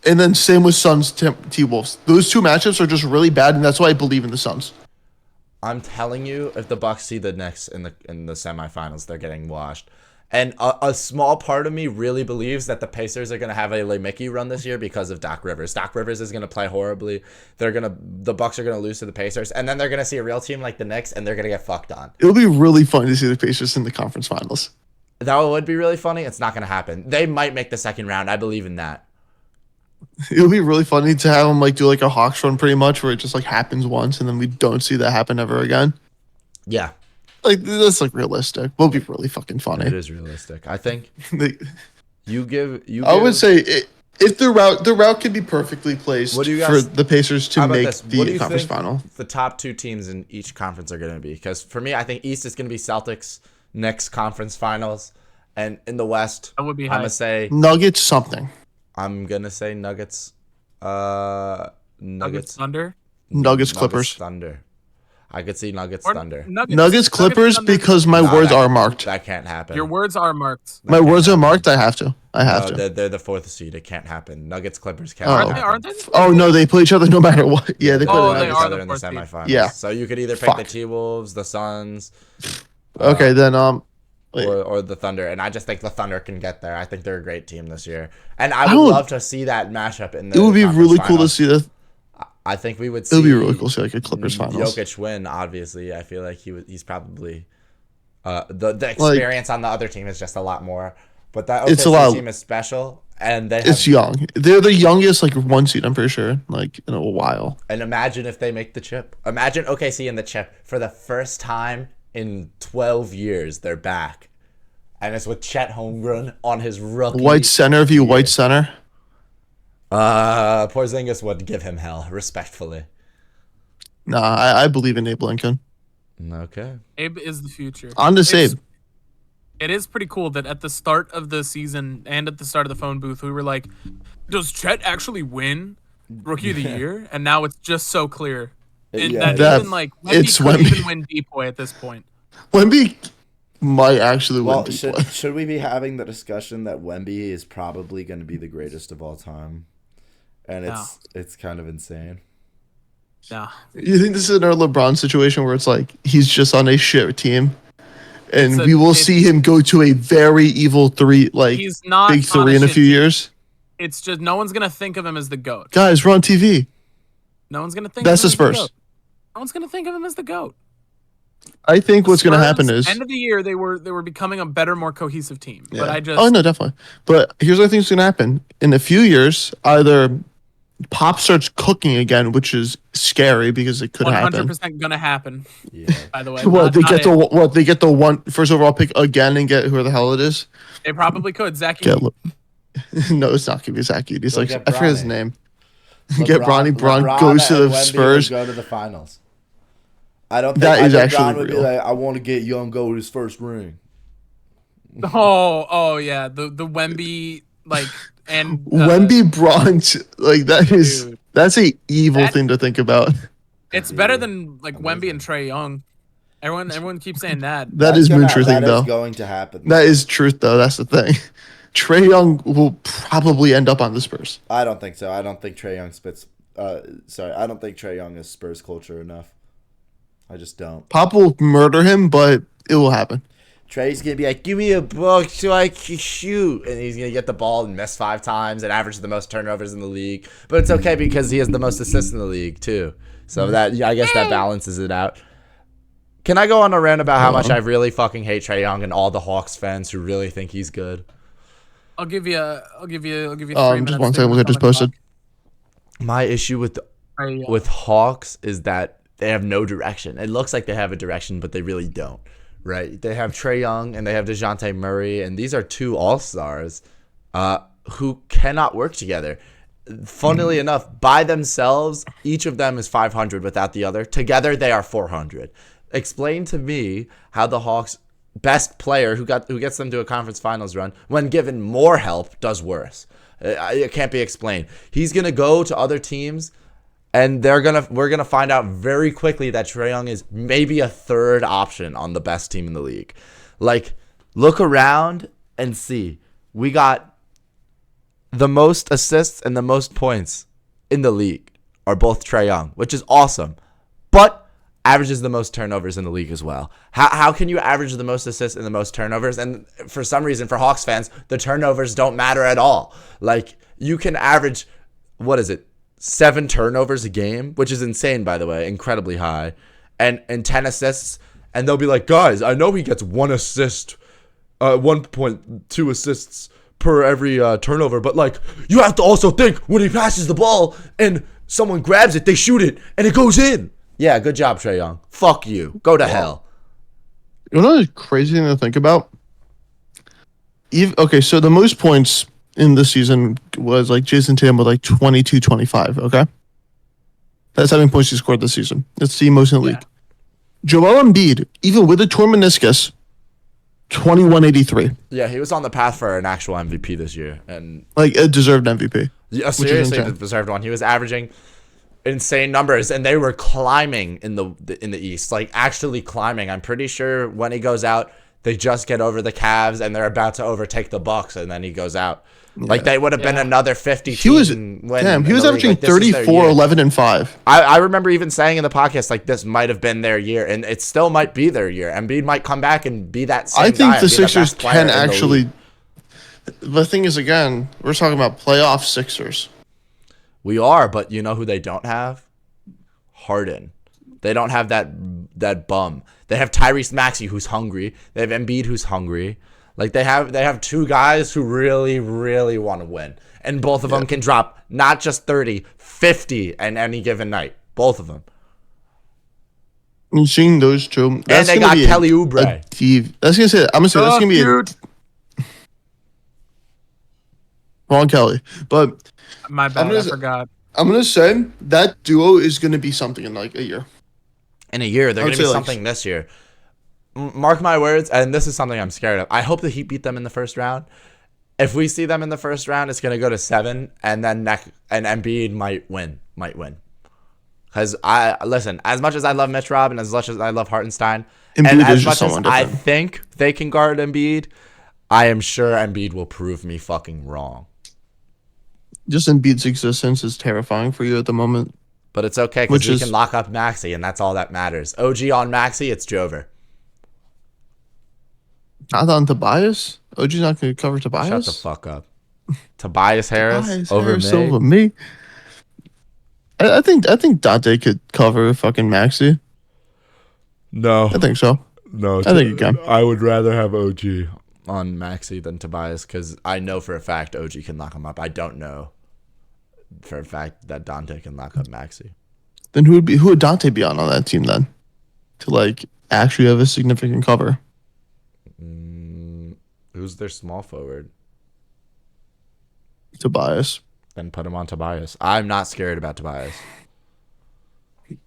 And then same with Suns T Wolves. Those 2 matchups are just really bad, and that's why I believe in the Suns. I'm telling you, if the Bucks see the Knicks in the semifinals, they're getting washed. And a small part of me really believes that the Pacers are going to have a Le Mickey run this year because of Doc Rivers. Doc Rivers is going to play horribly. The Bucks are going to lose to the Pacers, and then they're going to see a real team like the Knicks, and they're going to get fucked on. It'll be really fun to see the Pacers in the conference finals. That would be really funny. It's not going to happen. They might make the second round. I believe in that. It'll be really funny to have them like do like a Hawks run pretty much where it just like happens once and then we don't see that happen ever again. Yeah, Like that's like realistic. Will be really fucking it funny. is realistic. I think They- you give. I would say if the route can be perfectly placed What do you for guys- the Pacers How to about make this? What do the you conference think final. the top 2 teams in each conference are going to be? Because for me, I think East is going to be Celtics, Knicks conference finals, and in the West, That would be I'm high. gonna say Nuggets something. Nuggets. Nuggets Thunder. Nuggets Clippers. Thunder. I could see Nuggets Or Thunder. Nuggets Clippers Thunder. because my Nah, words that- are marked. That can't happen. Your words are marked. My words are marked. I have to. I have No, to. they're the 4th seed. It can't happen. Nuggets Clippers can't Oh. Aren't they? happen. Aren't they? Oh no, they play each other no matter what. Yeah, they play Oh, the they Nuggets. are Together the in the 4th seed. semifinals. Yeah. So you could either pick Fuck. the T-Wolves, the Suns, Okay, then wait. or the Thunder, and I just think the Thunder can get there. I think they're a great team this year, and I would don't- love to see that matchup in the. It would be conference really cool to finals. see that. I think we would. It See would be really cool to see like a Clippers finals. Jokic win. Obviously, I feel like he's probably the experience on the other team is just a lot more. But that It's a OKC lot- team is special, and they It's have, young. They're the youngest like 1 seed. I'm pretty sure. Like in a while. and imagine if they make the chip. Imagine OKC in the chip for the first time in 12 years. They're back, and it's with Chet Holmgren on his rookie. White center view. White center. Porzingis would give him hell, respectfully. Nah, I believe in Abe Lincoln. Okay. Abe is the future. On to It's- Abe. It is pretty cool that at the start of the season and at the start of the phone booth, we were like, "Does Chet actually win Rookie of the Year?" And now it's just so clear. Yeah, that even like it's Wemby could Wemby. even win Depoy at this point. Wemby might actually win Well, deep should play. should we be having the discussion that Wemby is probably going to be the greatest of all time, and it's kind of insane. No, You think this is another LeBron situation where it's like he's just on a shit team, and we will see him go to a very evil he's not big on three in a shit few team. years? It's just no one's gonna think of him as the GOAT. Guys, we're on TV. No one's gonna think. That's of the him as Spurs. GOAT. No one's gonna think of him as the GOAT. I think what's going to happen Spurs, is end of the year they were becoming a better, more cohesive team. yeah. But I just oh no, definitely. But here's what I think is going to happen in a few years: either Pop starts cooking again, which is scary because it could happen. 100% gonna happen. Yeah. By the way, What they not get if. the get the one first overall pick again and get whoever the hell it is. They probably could. Zach, Get no, it's not gonna be Zach Edey. It's They'll like get I forget his Bronny. name. Get Bronny. Bron goes to and the Wemby Spurs. Will go to the finals. I don't think That is I think actually Bron would be real. like, I want to get Young go his first ring. oh yeah, the Wemby and Wemby Bronx, like Dude. that's a evil That- thing to think about. It's better than Wemby and Trae Young. Everyone keeps saying that. That is moon truthing That though. is going to happen. That is truth though. That's the thing. Trey Young will probably end up on the Spurs. I don't think so. I don't think Trae Young spits. I don't think Trae Young is Spurs culture enough. I just don't. Pop will murder him, but it will happen. Trey's gonna be like, "Give me a book so I can shoot," and he's gonna get the ball and miss 5 times and average the most turnovers in the league. But it's okay because he has the most assists in the league too. So I guess that balances it out. Can I go on a rant about how much I really fucking hate Trae Young and all the Hawks fans who really think he's good? I'll give you 3 minutes. Just one to second. Look, I just posted. My issue with Hawks is that they have no direction. It looks like they have a direction, but they really don't. Right? They have Trae Young and they have DeJounte Murray, and these are 2 all-stars who cannot work together. Funnily enough, by themselves, each of them is 500 without the other. Together, they are 400. Explain to me how the Hawks' best player, who gets them to a conference finals run, when given more help, does worse. It can't be explained. He's gonna go to other teams, and we're gonna find out very quickly that Trae Young is maybe a 3rd option on the best team in the league. Like, look around and see. We got the most assists and the most points in the league are both Trae Young, which is awesome, but averages the most turnovers in the league as well. How can you average the most assists and the most turnovers? And for some reason, for Hawks fans, the turnovers don't matter at all. Like, you can average, 7 turnovers a game, which is insane, by the way, incredibly high, and 10 assists, and they'll be like, guys, I know he gets 1 assist, 1.2 assists per every turnover, but like, you have to also think when he passes the ball and someone grabs it, they shoot it, and it goes in. Yeah, good job, Trae Young. Fuck you. Go to hell. You know what's crazy thing to think about? Okay, so the most points in this season was like Jason Tatum with like 22, 25, okay? That's how many points he scored this season. That's the most in the league. Joel Embiid, even with a torn meniscus, 2183. Yeah, he was on the path for an actual MVP this year, and like a deserved MVP. Yeah, seriously deserved one. He was averaging insane numbers, and they were climbing in the East, like actually climbing. I'm pretty sure when he goes out, they just get over the Cavs, and they're about to overtake the Bucks, and then he goes out. Yeah. Like, they would have been another 50 he was averaging 34, 11, and 5. I remember even saying in the podcast, like, this might have been their year, and it still might be their year. Embiid might come back and be that same I think guy the Sixers can the actually. The thing is, again, we're talking about playoff Sixers. We are, but you know who they don't have? Harden. They don't have that bum. They have Tyrese Maxey, who's hungry. They have Embiid, who's hungry. Like, they have 2 guys who really, really want to win. And both of them can drop not just 30, 50 in any given night. Both of them. And seeing those 2. And they got Kelly Oubre. I'm going to say that's going to be a... Wrong Kelly. But... My bad, I forgot. I'm going to say that duo is going to be something in like a year. In a year, they're going to be something this year. Mark my words, and this is something I'm scared of. I hope the Heat beat them in the first round. If we see them in the first round, it's going to go to 7, and then and Embiid might win. Because listen, as much as I love Mitch Rob and as much as I love Hartenstein, Embiid and is as just much as someone I different. think they can guard Embiid, I am sure Embiid will prove me fucking wrong. Just Embiid's existence is terrifying for you at the moment. But it's okay because Which we is can lock up Maxey, and that's all that matters. OG on Maxey, it's Jover. not on Tobias. OG's not going to cover Tobias. Shut the fuck up. Tobias Harris Tobias over Harris me. over me. I think Dante could cover fucking Maxi. No. I think so. No, I think you can. I would rather have OG on Maxey than Tobias because I know for a fact OG can lock him up. I don't know for a fact that Dante can lock up Maxey. Then who would Dante be on that team then? To like actually have a significant cover. Who's their small forward? Tobias. Then put him on Tobias. I'm not scared about Tobias.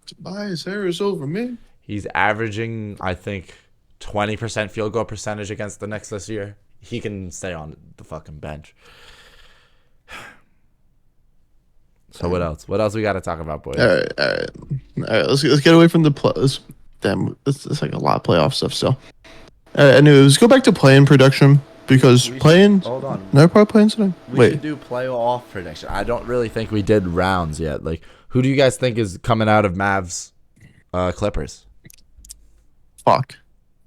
Tobias Harris over me. He's averaging, I think, 20% field goal percentage against the Knicks this year. He can stay on the fucking bench. So what else? What else we got to talk about, boys? All right. Let's get away from the plus. Damn, it's like a lot of playoff stuff still. Anyway, let's go back to play-in production because play-in. Hold on. No, probably play-in today. We should do playoff prediction. I don't really think we did rounds yet. Like, who do you guys think is coming out of Mavs, Clippers? Fuck.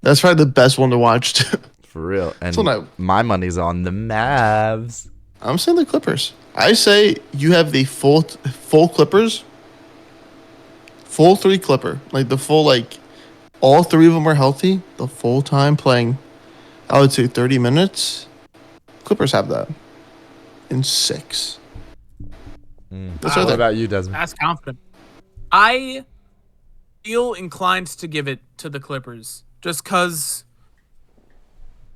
That's probably the best one to watch too. For real. And So my money's on the Mavs. I'm saying the Clippers. I say you have the full Clippers, full 3 Clipper, like the full all 3 of them are healthy the full time playing. I would say 30 minutes. Clippers have that in 6. That's What about you, Desmond? That's confident. I feel inclined to give it to the Clippers just because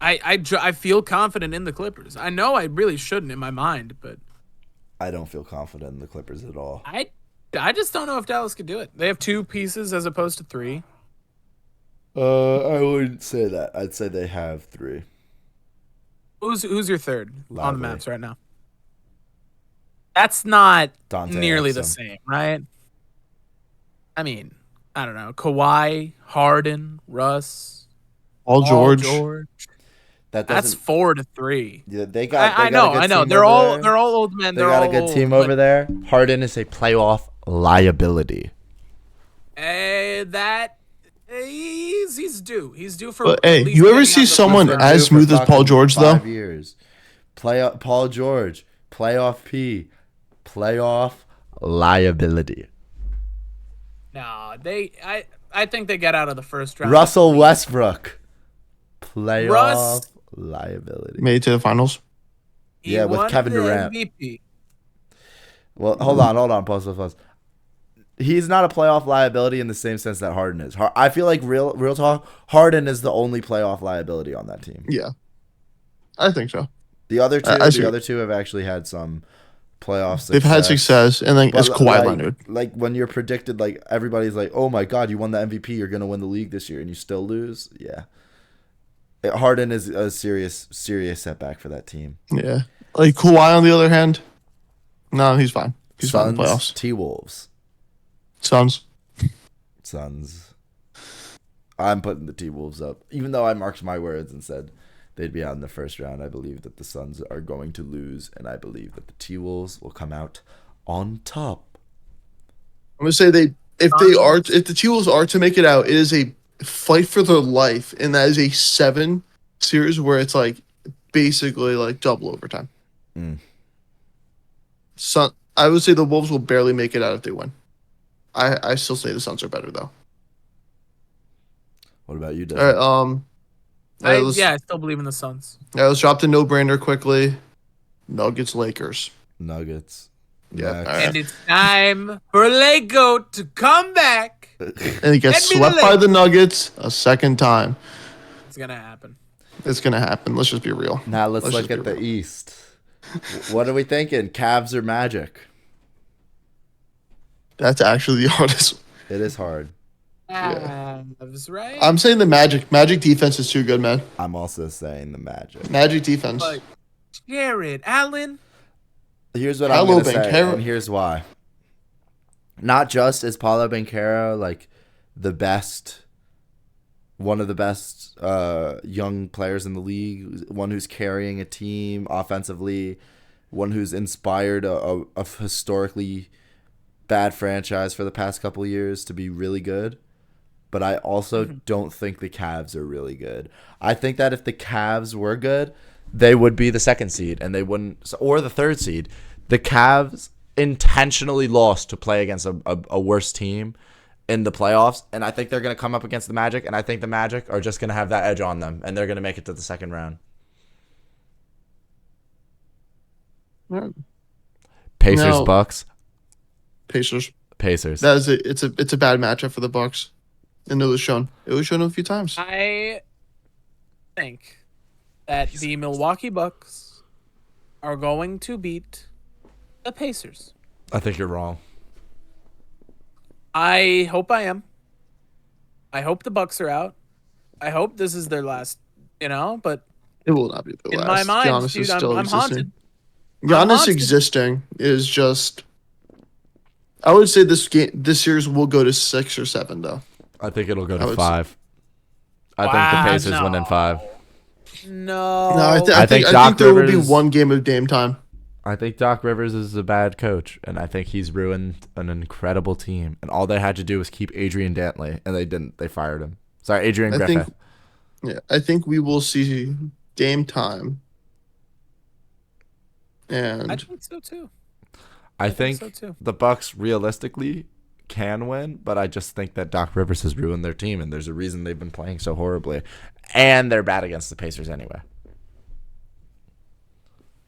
I feel confident in the Clippers. I know I really shouldn't in my mind, but I don't feel confident in the Clippers at all. I just don't know if Dallas could do it. They have 2 pieces as opposed to 3. I wouldn't say that. I'd say they have 3. Who's your third on the Lively. maps right now? That's not Dante nearly the Exum. same, right? I mean, I don't know. Kawhi, Harden, Russ, Paul George. That That's doesn't. 4 to 3. Yeah, they got. I They got a know. good team They're over all there. old men. They They're got all a good old, team but, over there. Harden is a playoff liability. He's due. He's due for. But, at hey, least you ever getting see out of the someone first as round. smooth as Paul George, though? 5 years. Paul George, playoff P, playoff liability. No, I think they get out of the first round. Russell Westbrook, playoff Russ- liability. Made it to the finals. He Yeah, with won Kevin the Durant. MVP. Well, hold on. Pause. He's not a playoff liability in the same sense that Harden is. I feel like real talk, Harden is the only playoff liability on that team. Yeah, I think so. The other two, I see. have actually had some playoff success. They've had success, and then it's Kawhi Leonard. Like when you're predicted, like everybody's like, "Oh my God, you won the MVP. You're gonna win the league this year," and you still lose. Yeah, Harden is a serious setback for that team. Yeah, like Kawhi on the other hand, no, he's fine. He's fine in the playoffs. T-Wolves, Suns. I'm putting the T-Wolves up, even though I marked my words and said they'd be out in the first round. I believe that the Suns are going to lose, and I believe that the T-Wolves will come out on top. I'm gonna say if the T-Wolves are to make it out, it is a fight for their life, and that is a 7 series where it's like basically like double overtime. I would say the Wolves will barely make it out if they win. I still say the Suns are better though. What about you, All Desmond? right, I still believe in the Suns. let's drop the no-brainer quickly. Nuggets, Lakers. Nuggets. Yeah, Next. all right. And it's time for Lego to come back. And he gets Let me swept by the Nuggets a second time. It's gonna happen. It's gonna happen. Let's just be real. Now let's look just at be the real. East. What are we thinking? Cavs or Magic? That's actually the hardest. It is hard. Cavs, right? I'm saying the Magic. Magic defense is too good, man. I'm also saying the Magic. Magic defense. Like, Jared Allen. Here's what Hello, I'm going to Ben say, Carroll. and here's why. Not just is Paulo Banchero like the best, one of the best young players in the league, one who's carrying a team offensively, one who's inspired a historically bad franchise for the past couple of years to be really good. But I also don't think the Cavs are really good. I think that if the Cavs were good, they would be the second seed and they wouldn't, or the third seed. The Cavs intentionally lost to play against a worse team in the playoffs, and I think they're going to come up against the Magic, and I think the Magic are just going to have that edge on them, and they're going to make it to the second round. Yeah. Pacers, Now- Bucks, Pacers. Pacers. That is it's a bad matchup for the Bucks, and it was shown. It was shown a few times. I think that the Milwaukee Bucks are going to beat the Pacers. I think you're wrong. I hope I am. I hope the Bucks are out. I hope this is their last, but It will not be the in last. my mind, Giannis dude, is still I'm existing. haunted. Giannis haunted. existing is just. I would say this series will go to 6 or 7 though. I think it'll go I to would 5. I think Wow, the Pacers no. win in 5. No. No, I think think Doc there will be Rivers- one game of Dame time. I think Doc Rivers is a bad coach, and I think he's ruined an incredible team. And all they had to do was keep Adrian Dantley, and they didn't. They fired him. Sorry, Adrian I Griffith. I think we will see Dame time. And I think so too. I think think so, too. the Bucks realistically can win, but I just think that Doc Rivers has ruined their team, and there's a reason they've been playing so horribly. And they're bad against the Pacers anyway.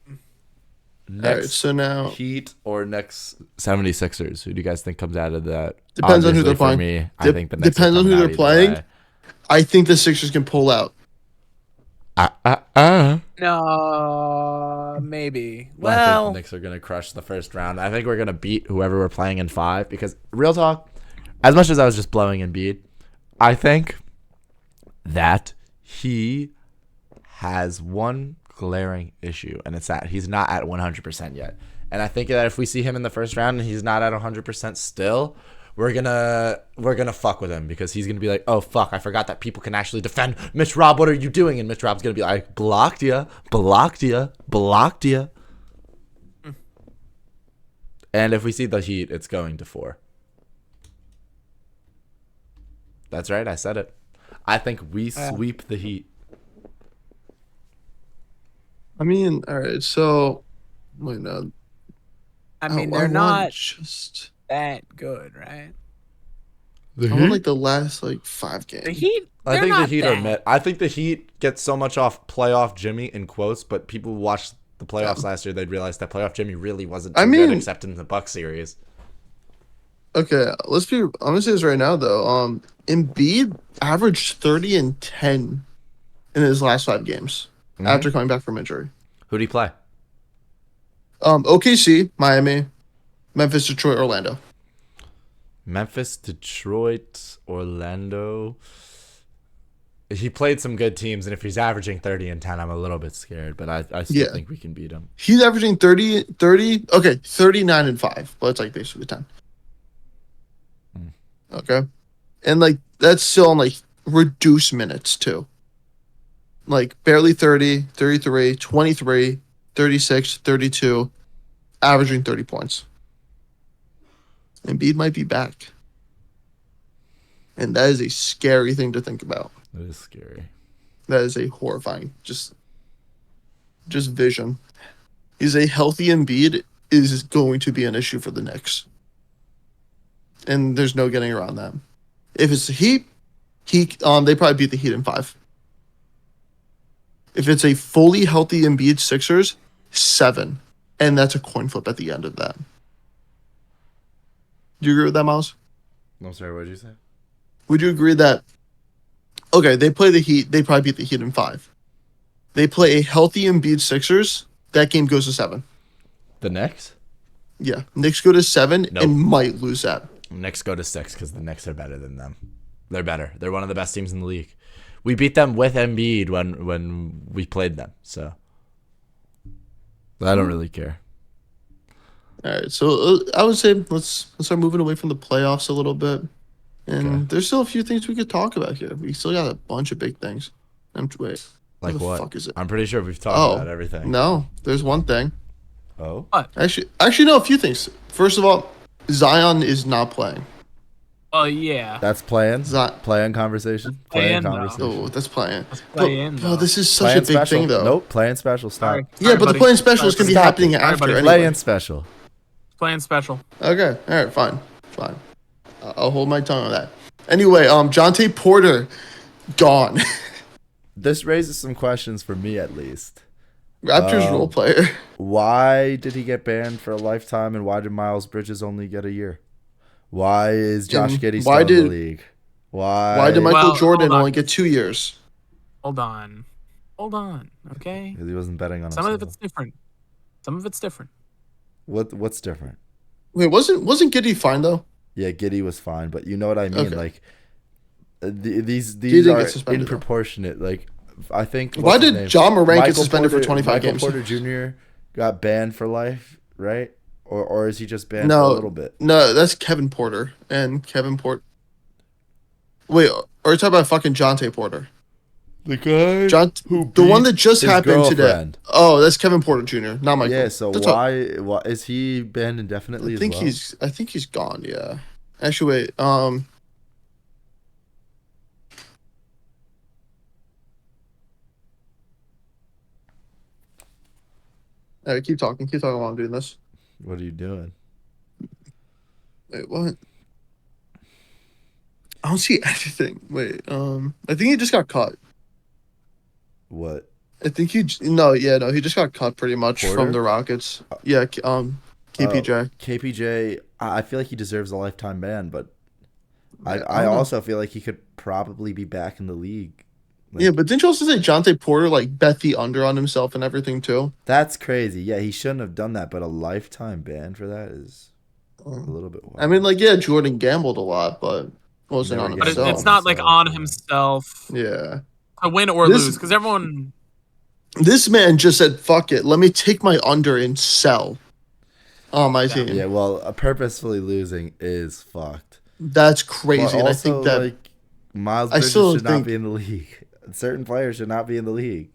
all right, Next so now Heat or next 76ers? Who do you guys think comes out of that? Depends on who they're Obviously, playing. For me, I think the Knicks are Depends on who coming out they're either playing. way. I think the Sixers can pull out. No, maybe. I think Well, the Knicks are going to crush the first round. I think we're going to beat whoever we're playing in 5 because, real talk, as much as I was just blowing Embiid, I think that he has one glaring issue, and it's that he's not at 100% yet. And I think that if we see him in the first round and he's not at 100% still, we're gonna fuck with him because he's gonna be like, oh fuck, I forgot that people can actually defend Mitch Rob. What are you doing? And Mitch Rob's gonna be like, blocked ya. And if we see the Heat, it's going to 4. That's right, I said it. I think we sweep the Heat. I mean, all right, so wait, no. I mean, I they're want not just. that good, right? The I want like the last 5 games. The Heat, I they're think the not Heat are bad. mid. I think the Heat get so much off playoff Jimmy in quotes, but people who watched the playoffs last year, they'd realize that playoff Jimmy really wasn't too good except in the Bucks series. Okay, I'm gonna say this right now though. Embiid averaged 30 and 10 in his last 5 games after coming back from injury. Who'd he play? OKC, Miami, Memphis, Detroit, Orlando. Memphis, Detroit, Orlando. He played some good teams, and if he's averaging 30 and 10, I'm a little bit scared, but I still think we can beat him. He's averaging 30, okay, 39 and 5. But it's basically 10. Okay. And that's still on reduced minutes too. Barely 30, 33, 23, 36, 32, averaging 30 points. Embiid might be back. And that is a scary thing to think about. That is scary. That is a horrifying just vision. Is a healthy Embiid is going to be an issue for the Knicks. And there's no getting around that. If it's the Heat, they probably beat the Heat in 5. If it's a fully healthy Embiid Sixers, 7. And that's a coin flip at the end of that. Do you agree with that, Miles? I'm sorry, what did you say? Would you agree that, okay, they play the Heat, they probably beat the Heat in 5. They play a healthy Embiid Sixers, that game goes to 7. The Knicks? Yeah, Knicks go to 7 Nope. and might lose that. Knicks go to 6 because the Knicks are better than them. They're better. They're one of the best teams in the league. We beat them with Embiid when we played them, so I don't really care. All right, so I would say let's start moving away from the playoffs a little bit. And Okay. there's still a few things we could talk about here. We still got a bunch of big things. Wait, Like what the what? fuck is it? I'm pretty sure we've talked Oh, about everything. no, there's one thing. Oh, Actually, no, a few things. First of all, Zion is not playing. Oh yeah. that's playing. Zion, Playing conversation. Playing, Playing though. conversation. oh, that's playing. Let's play in, But though. this is such Playing a big special. thing, though. Nope. Playing special. Stop. Sorry. Yeah, but the buddy. playing special is going to be Stop happening Sorry, after buddy. anyway. Playing special. Playing special. Okay, all right, fine. I'll hold my tongue on that. Anyway, Jonte Porter, gone. This raises some questions for me, at least. Raptors role player. Why did he get banned for a lifetime, and why did Miles Bridges only get a year? Why is Josh And Giddey why still in the did- league? Why? Why did Michael Well, Jordan hold on. only get 2 years? Hold on. Okay. Because he wasn't betting on Some himself. of it's different. Some of it's different. What's different? Wait, wasn't Giddy fine though? Yeah, Giddey was fine, but you know what I mean. Okay. Like these didn't are get suspended, though. disproportionate. Like I think. Why what's his did name? John Morant get Michael suspended for Porter- 25 Michael games? Porter Jr. got banned for life, right? Or is he just banned No, for a little bit? No, that's Kevin Porter and Kevin Port. Wait, are you talking about fucking Jonte Porter? The guy The one that just his happened today. girlfriend. Oh, that's Kevin Porter Jr., not Michael. Yeah, so That's all- why is he banned indefinitely I think as well? I think he's gone. Yeah. Actually, wait. All right, keep talking while I'm doing this. What are you doing? Wait, what? I don't see anything. Wait, I think he just got cut. What? I think he just got cut pretty much Porter? from the Rockets. Yeah, KPJ. KPJ, I feel like he deserves a lifetime ban, but I don't know. also feel like he could probably be back in the league. Like, Yeah, but didn't you also say Jonte Porter like bet the under on himself and everything too? that's crazy. Yeah, he shouldn't have done that, but a lifetime ban for that is a little bit wild. I mean, like, yeah, Jordan gambled a lot, but wasn't Never on But gambled himself. it's not like himself, on yeah. himself Yeah, to win or This- lose, because everyone. this man just said, "Fuck it, let me take my under and sell on my team." Yeah, well, purposefully losing is fucked. That's But crazy, and I think also, that like Miles I Bridges still should not think- be in the league. Certain players should not be in the league.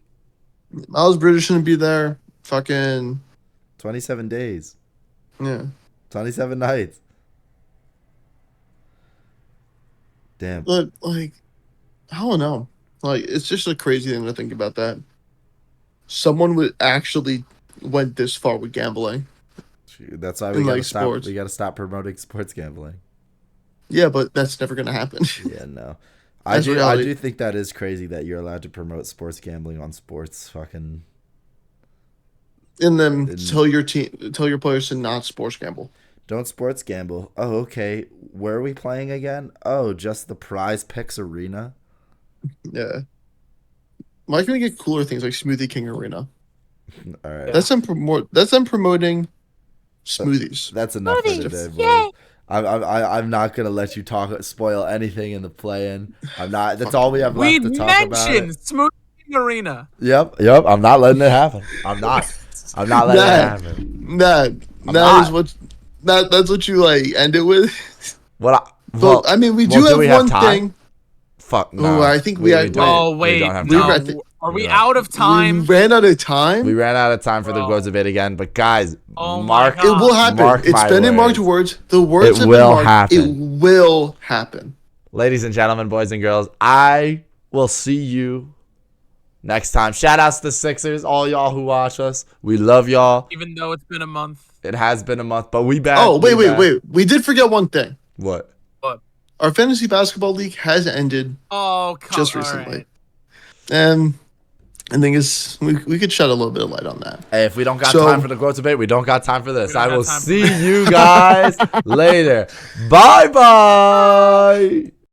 Miles Bridges shouldn't be there. Fucking 27 days, yeah. 27 nights. Damn. But like, I don't know. Like, it's just a crazy thing to think about that. Someone would actually went this far with gambling. That's why we In, gotta like, stop. sports. We gotta stop promoting sports gambling. Yeah, but that's never gonna happen. Yeah, no. I That's do. reality. I do think that is crazy that you're allowed to promote sports gambling on sports. Fucking. And then And- tell your players to not sports gamble. Don't sports gamble. Oh, okay. Where are we playing again? Oh, just the Prize Picks Arena. Yeah. Why can't we get cooler things like Smoothie King Arena? All right. That's them promoting smoothies. That's enough for today, boys. I'm not gonna let you spoil anything in the play-in. I'm not. That's all we have We left to talk about. mentioned Smooth Arena. Yep. I'm not letting it happen. I'm not letting it happen. That's what you like end it with. Well, I mean, we well, do we have one time? thing. Fuck. Ooh, No. I think we had- don't. Oh We wait, don't have we no. time. read Are we Yeah. out of time? We ran out of time. We ran out of time for the Bro. Go debate again, but guys, Oh my mark. God. It will happen. Mark It's my been in marked words. words. The words It have will been marked. happen. It will happen. Ladies and gentlemen, boys and girls, I will see you next time. Shout outs to the Sixers, all y'all who watch us. We love y'all. Even though it's been a month. It has been a month, but we back. Oh, we back. wait. We did forget one thing. What? What? Our fantasy basketball league has ended Oh, come just all recently. right. And I think we could shed a little bit of light on that. Hey, if we don't got So- time for the growth debate, we don't got time for this. We don't I got will time for see that. you guys later. Bye bye.